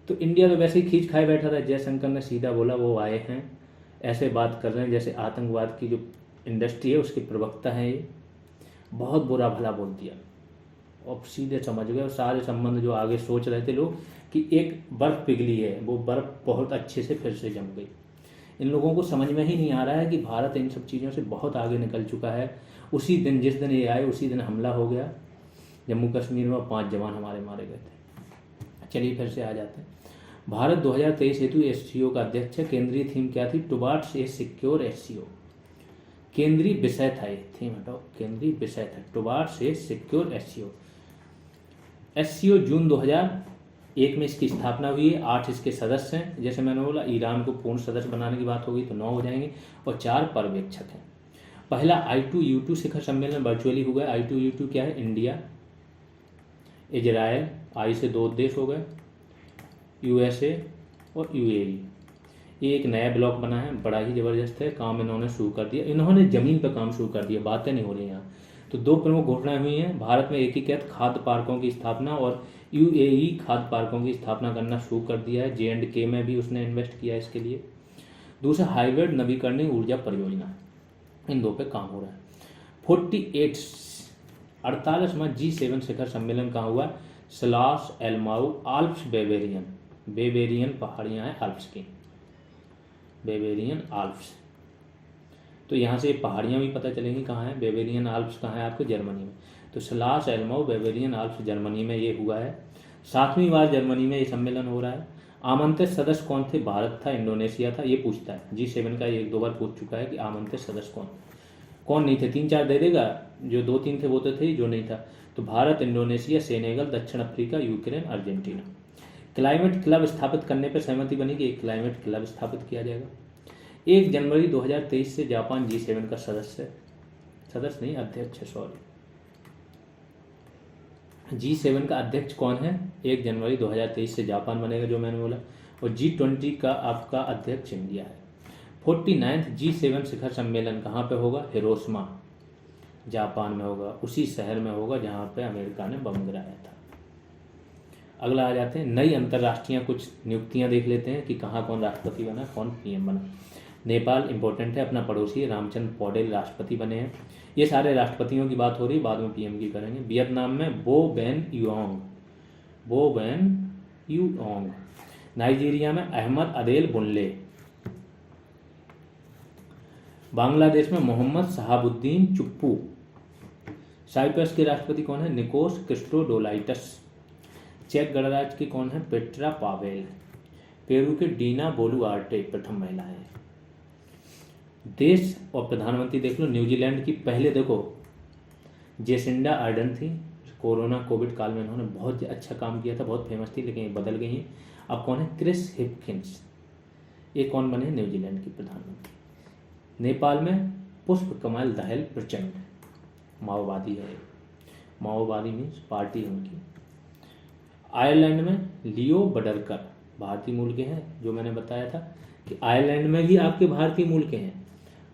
तो इंडिया तो वैसे ही खींच खाए बैठा था। जयशंकर ने सीधा बोला वो आए हैं, ऐसे बात कर रहे हैं जैसे आतंकवाद की जो इंडस्ट्री है उसके प्रवक्ता हैं। ये बहुत बुरा भला बोल दिया और सीधे समझ गए। और सारे संबंध जो आगे सोच रहे थे लोग कि एक बर्फ़ पिघली है, वो बर्फ़ बहुत अच्छे से फिर से जम गई। इन लोगों को समझ में ही नहीं आ रहा है कि भारत इन सब चीज़ों से बहुत आगे निकल चुका है। उसी दिन, जिस दिन ये आए उसी दिन हमला हो गया जम्मू कश्मीर में, 5 जवान हमारे मारे गए थे। चलिए फिर से आ जाते हैं। भारत 2023 हेतु SCO का अध्यक्ष है। केंद्रीय थीम क्या थी? टुवार्ड्स ए सिक्योर SCO। केंद्रीय विषय था ये, थीम हटाओ, केंद्रीय विषय था टुवार्ड्स ए सिक्योर SCO। SCO जून 2001 में इसकी स्थापना हुई है। 8 इसके सदस्य हैं। जैसे मैंने बोला, ईरान को पूर्ण सदस्य बनाने की बात होगी तो 9 हो जाएंगे और 4 पर्यवेक्षक हैं। पहला I2U2 शिखर सम्मेलन वर्चुअली हुआ है। I2U2 क्या है? इंडिया, इजराइल, I से 2 देश हो गए, USA और UAE। ये एक नया ब्लॉक बना है, बड़ा ही ज़बरदस्त है। काम इन्होंने शुरू कर दिया, इन्होंने ज़मीन पर काम शुरू कर दिया, बातें नहीं हो रही यहाँ। तो 2 प्रमुख घोषणाएं हुई हैं। भारत में एकीकृत खाद्य पार्कों की स्थापना और UAE खाद्य पार्कों की स्थापना करना शुरू कर दिया है। J&K में भी उसने इन्वेस्ट किया है इसके लिए। दूसरा, हाइब्रिड नवीकरणीय ऊर्जा परियोजना, इन 2 पे काम हो रहा है। 48वां G7 शिखर सम्मेलन कहाँ हुआ? स्लास एलमाउ, आल्प्स, बेवेरियन पहाड़ियाँ हैं आल्प्स की, बेवेरियन आल्प्स। तो यहाँ से पहाड़ियाँ भी पता चलेंगी कहाँ है। बेवेरियन आल्प्स कहाँ है? आपको जर्मनी में। तो स्लास एल्मो बेवेरियन आल्प्स जर्मनी में ये हुआ है। 7वीं बार जर्मनी में ये सम्मेलन हो रहा है। आमंत्रित सदस्य कौन थे? भारत था, इंडोनेशिया था, ये पूछता है। G7 का 1-2 बार पूछ चुका है कि आमंत्रित सदस्य कौन नहीं थे। 3-4 दे देगा, जो 2-3 थे वो तो थे, जो नहीं था तो भारत, इंडोनेशिया, सेनेगल, दक्षिण Africa, Ukraine, Argentina. Climate club स्थापित करने पर सहमति बनी कि एक क्लाइमेट क्लब स्थापित किया जाएगा। 1 जनवरी 2023 से जापान G7 का अध्यक्ष है, सॉरी। G7 का अध्यक्ष कौन है? 1 जनवरी 2023 से जापान बनेगा, जो मैंने बोला। और G20 का आपका अध्यक्ष इंडिया है। 49th G7 शिखर सम्मेलन कहाँ पे होगा? हिरोशिमा, जापान में होगा, उसी शहर में होगा जहाँ पे अमेरिका ने बम गिराया था। अगला आ जाते हैं नई अंतर्राष्ट्रीय कुछ नियुक्तियाँ देख लेते हैं कि कहाँ कौन राष्ट्रपति बना, कौन पीएम बना। नेपाल इंपॉर्टेंट है, अपना पड़ोसी है, रामचंद्र पौडेल राष्ट्रपति बने हैं। ये सारे राष्ट्रपतियों की बात हो रही है, बाद में पीएम की करेंगे। वियतनाम में बो बेन युओंग। नाइजीरिया में अहमद अदेल बुनले। बांग्लादेश में मोहम्मद शहाबुद्दीन चुप्पू। साइप्रस के राष्ट्रपति कौन है? निकोस क्रिस्टोडोलाइटस। चेक गणराज्य की कौन है? Petra Pavel. पेरू के डीना बोलुआर्टे प्रथम महिला है। देश और प्रधानमंत्री देख लो। न्यूजीलैंड की पहले देखो जेसिंडा आर्डन थी, कोविड काल में इन्होंने बहुत अच्छा काम किया था, बहुत फेमस थी, लेकिन ये बदल गई हैं। अब कौन है? Chris Hipkins. ये कौन बने? न्यूजीलैंड की प्रधानमंत्री। नेपाल में पुष्प कमल दहल प्रचंड, माओवादी है, माओवादी मीन्स पार्टी है उनकी। आयरलैंड में लियो बडरकर, भारतीय मूल के हैं, जो मैंने बताया था कि आयरलैंड में भी आपके भारतीय मूल के हैं,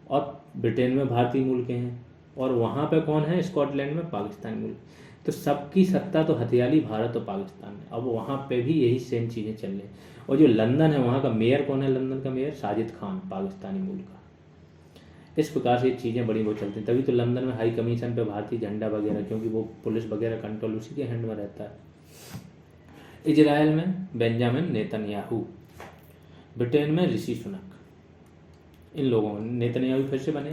और ब्रिटेन में भारतीय मूल के हैं, और वहाँ पे कौन है? स्कॉटलैंड में पाकिस्तानी मूल। तो सबकी सत्ता तो हथियाली भारत और पाकिस्तान में। अब वहाँ पे भी यही सेम चीज़ें चल रही। और जो लंदन है, वहाँ का मेयर कौन है? लंदन का मेयर साजिद खान, पाकिस्तानी मूल का। इस प्रकार से चीज़ें बड़ी वो चलती हैं। तभी तो लंदन में हाई कमीशन पे भारतीय झंडा वगैरह, क्योंकि वो पुलिस वगैरह कंट्रोल उसी के हैंड में रहता है। इजराइल में बेंजामिन नेतन्याहू। ब्रिटेन में ऋषि सुनक। इन लोगों नेतन्याहू फिर से बने,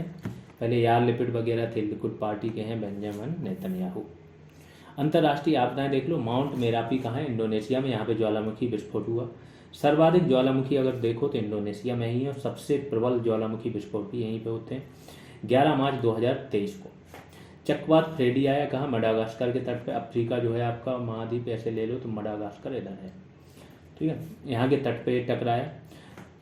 पहले यार लिपिड वगैरह थे, लिकुड पार्टी के हैं बेंजामिन नेतन्याहू। अंतर्राष्ट्रीय आपदाएं देख लो। माउंट मेरापी कहाँ है? इंडोनेशिया में। यहाँ पे ज्वालामुखी विस्फोट हुआ। सर्वाधिक ज्वालामुखी अगर देखो तो इंडोनेशिया में ही है, और सबसे प्रबल ज्वालामुखी विस्फोट भी यहीं पे होते हैं। 11 मार्च 2023 को चक्रवात फ्रेडी आया। कहाँ? मडागास्कर के तट पे। अफ्रीका जो है आपका महाद्वीप ऐसे ले लो तो मडागास्कर इधर है, ठीक है, यहाँ के तट पे टकराया।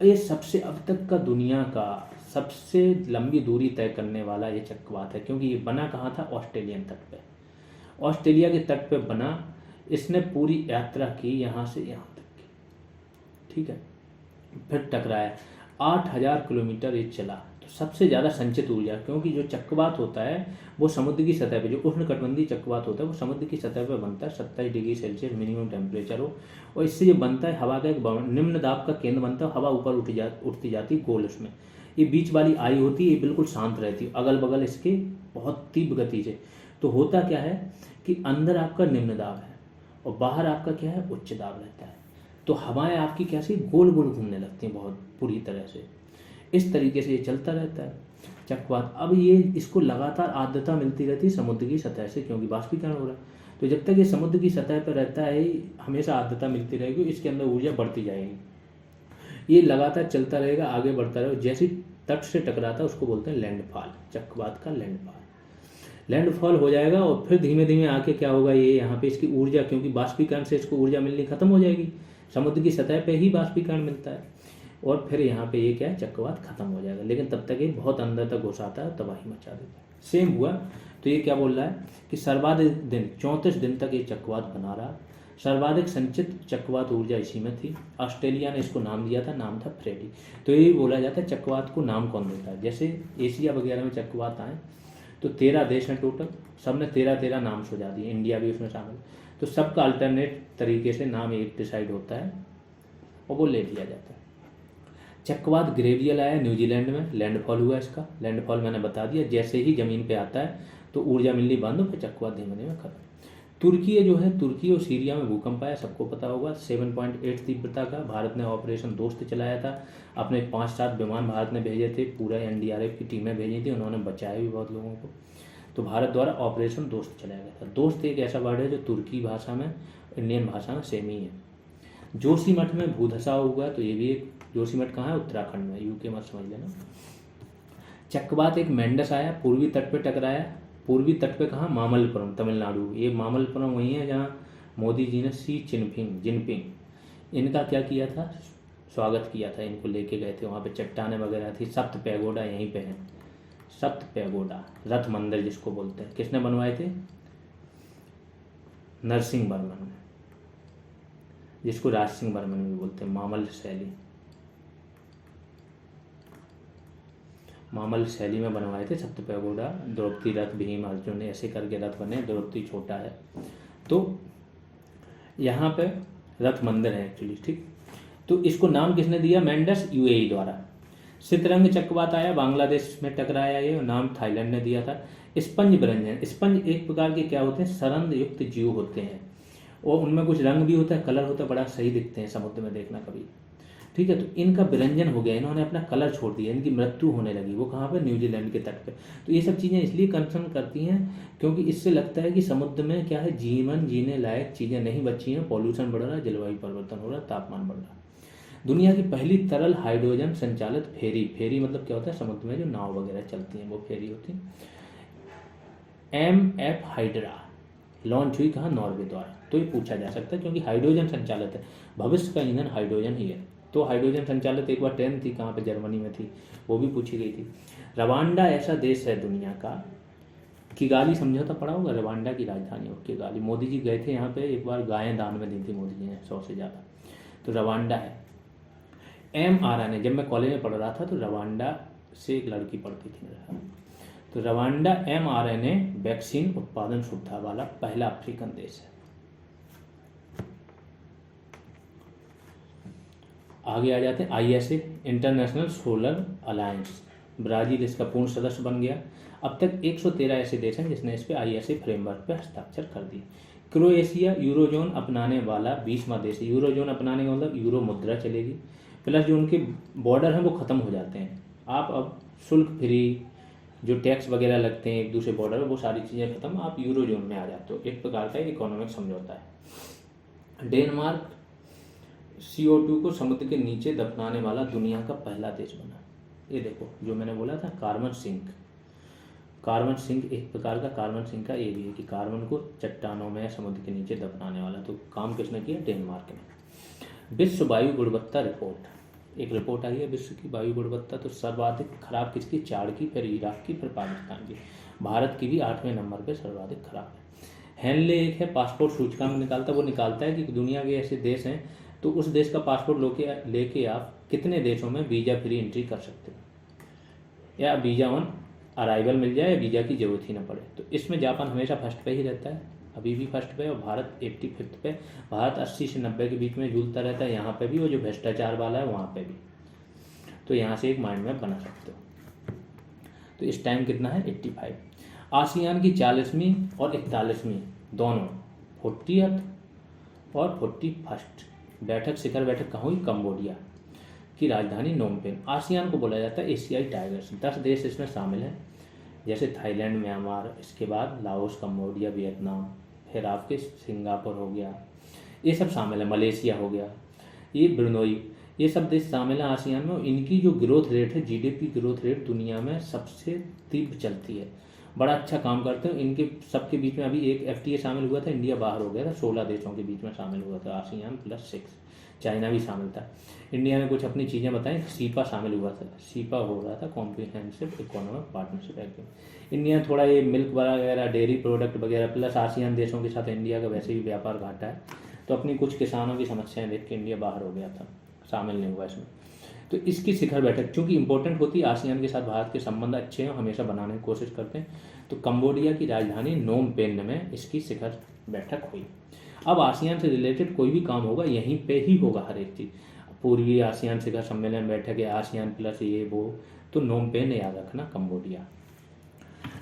ये सबसे अब तक का दुनिया का सबसे लंबी दूरी तय करने वाला ये चक्रवात है, क्योंकि ये बना कहाँ था? ऑस्ट्रेलियन तट पे, ऑस्ट्रेलिया के तट पे बना। इसने पूरी यात्रा की यहाँ से यहाँ तक की, ठीक है, फिर टकराया। 8000 किलोमीटर ये चला। तो सबसे ज़्यादा संचित ऊर्जा, क्योंकि जो चक्रवात होता है वो समुद्र की सतह पे, जो उष्णकटिबंधीय चक्रवात होता है वो समुद्र की सतह पे बनता है। 27 डिग्री सेल्सियस मिनिमम टेम्परेचर हो, और इससे जो बनता है हवा का एक निम्न दाब का केंद्र बनता है। हवा ऊपर उठती जाती है गोल उसमें। ये बीच वाली आई होती है, ये बिल्कुल शांत रहती है, अगल बगल इसके बहुत तीव्र गति से। तो होता क्या है कि अंदर आपका निम्न दाब है और बाहर आपका क्या है? उच्च दाब रहता है। तो हवाएं आपकी कैसी गोल गोल घूमने लगती हैं बहुत पूरी तरह से। इस तरीके से ये चलता रहता है चक्रवात। अब ये इसको लगातार आर्द्रता मिलती रहती है समुद्र की सतह से, क्योंकि बाष्पीकरण हो रहा है। तो जब तक ये समुद्र की सतह पर रहता है हमेशा आर्द्रता मिलती रहेगी, इसके अंदर ऊर्जा बढ़ती जाएगी। ये लगातार चलता रहेगा, आगे बढ़ता रहेगा। जैसे तट से टकराता है उसको बोलते हैं लैंडफॉल, चक्रवात का लैंडफॉल हो जाएगा। और फिर धीमे धीमे आके क्या होगा? ये यहाँ पे इसकी ऊर्जा, क्योंकि बाष्पीकरण से इसको ऊर्जा मिलनी खत्म हो जाएगी, समुद्र की सतह पे ही बाष्पीकरण मिलता है, और फिर यहाँ पे ये क्या है? चक्रवात खत्म हो जाएगा। लेकिन तब तक ये बहुत अंदर तक घुस आता है, तबाही मचा देता है। सेम हुआ। तो ये क्या बोल रहा है कि सर्वाधिक दिन 34 दिन तक ये चक्रवात बना रहा। सर्वाधिक संचित चक्रवात ऊर्जा इसी में थी। ऑस्ट्रेलिया ने इसको नाम दिया था, नाम था फ्रेडी। तो यही बोला जाता है चक्रवात को नाम कौन देता है। जैसे एशिया वगैरह में चक्रवात आए तो 13 देश हैं टोटल, सब ने 13 नाम सुझा दिए, इंडिया भी उसमें शामिल। तो सबका अल्टरनेट तरीके से नाम एक डिसाइड होता है और वो ले लिया जाता है। चक्रवात ग्रेवियल आया न्यूजीलैंड में, लैंडफॉल हुआ इसका। लैंडफॉल मैंने बता दिया, जैसे ही ज़मीन पे आता है तो ऊर्जा मिलनी बंद हो, फिर चक्रवात धीमे धीमे खत्म। तुर्की जो है, तुर्की और सीरिया में भूकंप आया, सबको पता होगा, 7.8 तीव्रता का। भारत ने ऑपरेशन दोस्त चलाया था, अपने 5-7 विमान भारत ने भेजे थे, पूरा NDRF की टीमें भेजी थी, उन्होंने बचाया भी बहुत लोगों को। तो भारत द्वारा ऑपरेशन दोस्त चलाया गया था। दोस्त एक ऐसा वर्ड है जो तुर्की भाषा में, इंडियन भाषा में सेम ही है। जोशीमठ में भूधसाव हुआ, तो ये भी एक, जोशीमठ कहाँ है? उत्तराखंड में, यूके मत समझ लेना। चक्रवात एक मेंढस आया, पूर्वी तट पे टकराया। पूर्वी तट पे कहाँ? मामल्लपुरम, तमिलनाडु। ये मामल्लपुरम वही है जहाँ मोदी जी ने शी जिनपिंग इनका क्या किया था? स्वागत किया था, इनको लेके गए थे। वहाँ पे चट्टानें वगैरह थी। सप्त पैगोडा यहीं पे है, सप्त पैगोडा, रथ मंदिर जिसको बोलते हैं। किसने बनवाए थे? नरसिंह वर्मन, जिसको राज सिंह बर्मन भी बोलते हैं। मामल शैली में बनवाए थे सप्त पैगोडा। द्रौपदी रथ, भीम अर्जुन ऐसे करके रथ बने। द्रौपदी छोटा है, तो यहाँ पे रथ मंदिर है एक्चुअली, ठीक। तो इसको नाम किसने दिया? मेंडस, यूएई द्वारा। सितरंग चक्रवात आया, बांग्लादेश में टकराया, ये नाम थाईलैंड ने दिया था। स्पंज व्यंजन, स्पंज एक प्रकार के क्या होते हैं? सरंध युक्त जीव होते हैं, और उनमें कुछ रंग भी होता है, कलर होता है, बड़ा सही दिखते हैं समुद्र में, देखना कभी, ठीक है। तो इनका विरंजन हो गया, इन्होंने अपना कलर छोड़ दिया, इनकी मृत्यु होने लगी। वो कहाँ पर? न्यूजीलैंड के तट पे। तो ये सब चीज़ें इसलिए कंसर्न करती हैं क्योंकि इससे लगता है कि समुद्र में क्या है? जीवन जीने लायक चीज़ें नहीं बची हैं। पॉल्यूशन बढ़ रहा है, जलवायु परिवर्तन हो रहा है, तापमान बढ़ रहा है। दुनिया की पहली तरल हाइड्रोजन संचालित फेरी मतलब क्या होता है? समुद्र में जो नाव वगैरह चलती हैं वो फेरी होती है। MF हाइड्रा लॉन्च हुई कहाँ? नॉर्वे द्वारा। तो ये पूछा जा सकता है क्योंकि हाइड्रोजन संचालित है, भविष्य का ईंधन हाइड्रोजन ही है। तो हाइड्रोजन संचालित एक बार ट्रेन थी, कहाँ पे? जर्मनी में थी, वो भी पूछी गई थी। रवांडा ऐसा देश है दुनिया का, किगाली समझौता पड़ा होगा, रवांडा की राजधानी हो किगाली। मोदी जी गए थे यहाँ पे एक बार, गायें दान में दी थी मोदी जी ने 100 से ज़्यादा। तो रवांडा है। mRNA, जब मैं कॉलेज में पढ़ रहा था तो रवांडा से एक लड़की पढ़ती थी मेरे साथ। तो रवांडा mRNA वैक्सीन उत्पादन सुविधा वाला पहला अफ्रीकन देश है। आगे आ जाते हैं ISA, international solar alliance. Brazil इसका पूर्ण सदस्य बन गया। अब तक 113 ऐसे देश हैं जिसने इस पे ISA फ्रेमवर्क पे हस्ताक्षर कर दिए। क्रोएशिया यूरोजोन अपनाने वाला 20वां देश है। यूरोजोन अपनाने का मतलब यूरो मुद्रा चलेगी, प्लस जो उनके बॉर्डर हैं वो ख़त्म हो जाते हैं। आप अब शुल्क फ्री, जो टैक्स वगैरह लगते हैं एक दूसरे बॉर्डर में, वो सारी चीज़ें खत्म, आप यूरोजोन में आ जाते हो। एक प्रकार का इकोनॉमिक समझौता है। डेनमार्क CO2 को समुद्र के नीचे दफनाने वाला दुनिया का पहला देश बना। ये देखो जो मैंने बोला था, कार्बन सिंक एक प्रकार का, कार्बन सिंक का ये भी है कि कार्बन को चट्टानों में समुद्र के नीचे दफनाने वाला। तो काम किसने किया? डेनमार्क ने। विश्व वायु गुणवत्ता रिपोर्ट, एक रिपोर्ट आई है विश्व की वायु गुणवत्ता। तो सर्वाधिक खराब किसकी? चार की, फिर इराक की, फिर पाकिस्तान की। भारत की भी 8वें नंबर पे सर्वाधिक खराब है। हेनले एक है, पासपोर्ट सूचकांक निकालता है। वो निकालता है कि दुनिया के ऐसे देश हैं तो उस देश का पासपोर्ट लेके आप कितने देशों में वीज़ा फ्री एंट्री कर सकते हो, या वीज़ा ऑन अराइवल मिल जाए, या वीज़ा की ज़रूरत ही ना पड़े। तो इसमें जापान हमेशा फर्स्ट पे ही रहता है, अभी भी फर्स्ट पे, और भारत 85 पे। भारत 80 से 90 के बीच में झूलता रहता है, यहाँ पे भी, वो जो भ्रष्टाचार वाला है वहाँ पे भी। तो यहाँ से एक माइंड मैप बना सकते हो। तो इस टाइम कितना है? 85। आसियान की 40वीं और 41वीं दोनों 40th और 41st बैठक, शिखर बैठक कहाँ हुई? कंबोडिया की राजधानी नोमपेन। आसियान को बोला जाता है एशियाई टाइगर्स। 10 देश इसमें शामिल हैं, जैसे थाईलैंड, म्यांमार, इसके बाद लाओस, कंबोडिया, वियतनाम, फिर आपके सिंगापुर हो गया, ये सब शामिल है। मलेशिया हो गया, ये ब्रुनोई, ये सब देश शामिल हैं आसियान में। इनकी जो ग्रोथ रेट है, GDP ग्रोथ रेट दुनिया में सबसे तीव्र चलती है, बड़ा अच्छा काम करते हैं। इनके सबके बीच में अभी एक FTA शामिल हुआ था, इंडिया बाहर हो गया था। 16 देशों के बीच में शामिल हुआ था, आसियान +6, चाइना भी शामिल था। इंडिया ने कुछ अपनी चीज़ें बताएं, सीपा शामिल हुआ था। सीपा हो रहा था comprehensive economic partnership agreement. India थोड़ा ये मिल्क वगैरह, डेयरी प्रोडक्ट वगैरह, प्लस आसियान देशों के साथ इंडिया का वैसे भी व्यापार घाटा है, तो अपनी कुछ किसानों की समस्याएं देख के इंडिया बाहर हो गया था, शामिल नहीं हुआ इसमें। तो इसकी शिखर बैठक चूँकि इंपॉर्टेंट होती है, आसियान के साथ भारत के संबंध अच्छे हैं, हमेशा बनाने की कोशिश करते हैं। तो कंबोडिया की राजधानी नोम पेन में इसकी शिखर बैठक हुई। अब आसियान से रिलेटेड कोई भी काम होगा यहीं पे ही होगा, हर एक चीज़। पूर्वी आसियान शिखर सम्मेलन बैठक है, आसियान प्लस ये वो, तो नोम पेन याद रखना, कंबोडिया।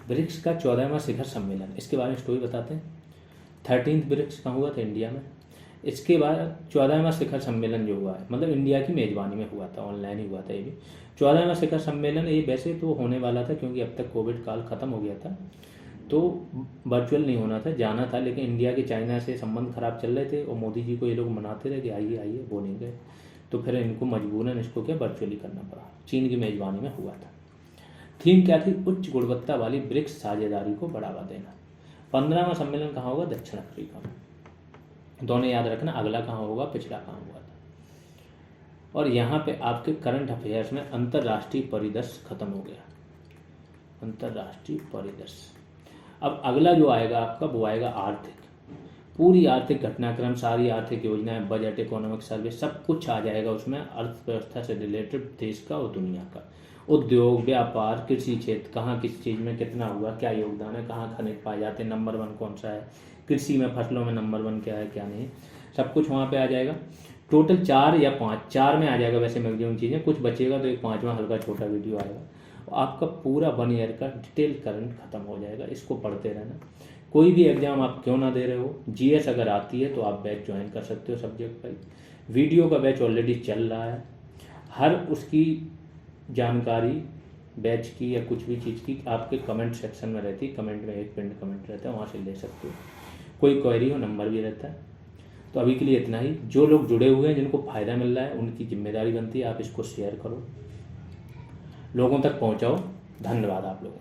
ब्रिक्स का 14वां शिखर सम्मेलन, इसके बारे में स्टोरी बताते हैं। 13th ब्रिक्स कहाँ हुआ था? इंडिया में। इसके बाद 14वां शिखर सम्मेलन जो हुआ है, मतलब इंडिया की मेजबानी में हुआ था, ऑनलाइन ही हुआ था ये भी। 14वां शिखर सम्मेलन ये वैसे तो होने वाला था क्योंकि अब तक कोविड काल ख़त्म हो गया था, तो वर्चुअल नहीं होना था, जाना था, लेकिन इंडिया के चाइना से संबंध खराब चल रहे थे और मोदी जी को ये लोग मनाते रहे कि आइए आइए, वो नहीं गए। तो फिर इनको मजबूरन इसको क्या वर्चुअली करना पड़ा। चीन की मेज़बानी में हुआ था। थीम क्या थी? उच्च गुणवत्ता वाली ब्रिक्स साझेदारी को बढ़ावा देना। 15वां सम्मेलन कहाँ होगा? दक्षिण अफ्रीका में। दोनों याद रखना, अगला कहाँ होगा, पिछला कहाँ हुआ था। और यहाँ पे आपके करंट अफेयर्स में अंतर्राष्ट्रीय परिदृश्य खत्म हो गया। अंतर्राष्ट्रीय परिदृश्य। अब अगला जो आएगा आपका, वो आएगा आर्थिक। पूरी आर्थिक घटनाक्रम, सारी आर्थिक योजनाएं, बजट, इकोनॉमिक सर्वे, सब कुछ आ जाएगा उसमें, अर्थव्यवस्था से रिलेटेड देश का और दुनिया का। उद्योग, व्यापार, कृषि क्षेत्र, कहाँ किस चीज़ में कितना हुआ, क्या योगदान है, कहाँ खनिज पाए जाते हैं, नंबर 1 कौन सा है, कृषि में फसलों में नंबर 1 क्या है क्या नहीं, सब कुछ वहाँ पे आ जाएगा। टोटल 4 या 5, 4 में आ जाएगा वैसे मैक्सिमम चीज़ें, कुछ बचेगा तो एक 5वां हल्का छोटा वीडियो आएगा। आपका पूरा 1 ईयर का डिटेल करंट खत्म हो जाएगा। इसको पढ़ते रहना। कोई भी एग्जाम आप क्यों ना दे रहे हो, जीएस अगर आती है तो आप बैच ज्वाइन कर सकते हो सब्जेक्ट वाइज। वीडियो का बैच ऑलरेडी चल रहा है, हर उसकी जानकारी बैच की या कुछ भी चीज़ की आपके कमेंट सेक्शन में रहती है। कमेंट में एक पिन कमेंट रहता है, वहाँ से ले सकते हो। कोई क्वेरी हो, नंबर भी रहता है। तो अभी के लिए इतना ही। जो लोग जुड़े हुए हैं, जिनको फ़ायदा मिल रहा है, उनकी जिम्मेदारी बनती है आप इसको शेयर करो, लोगों तक पहुँचाओ। धन्यवाद आप लोगों।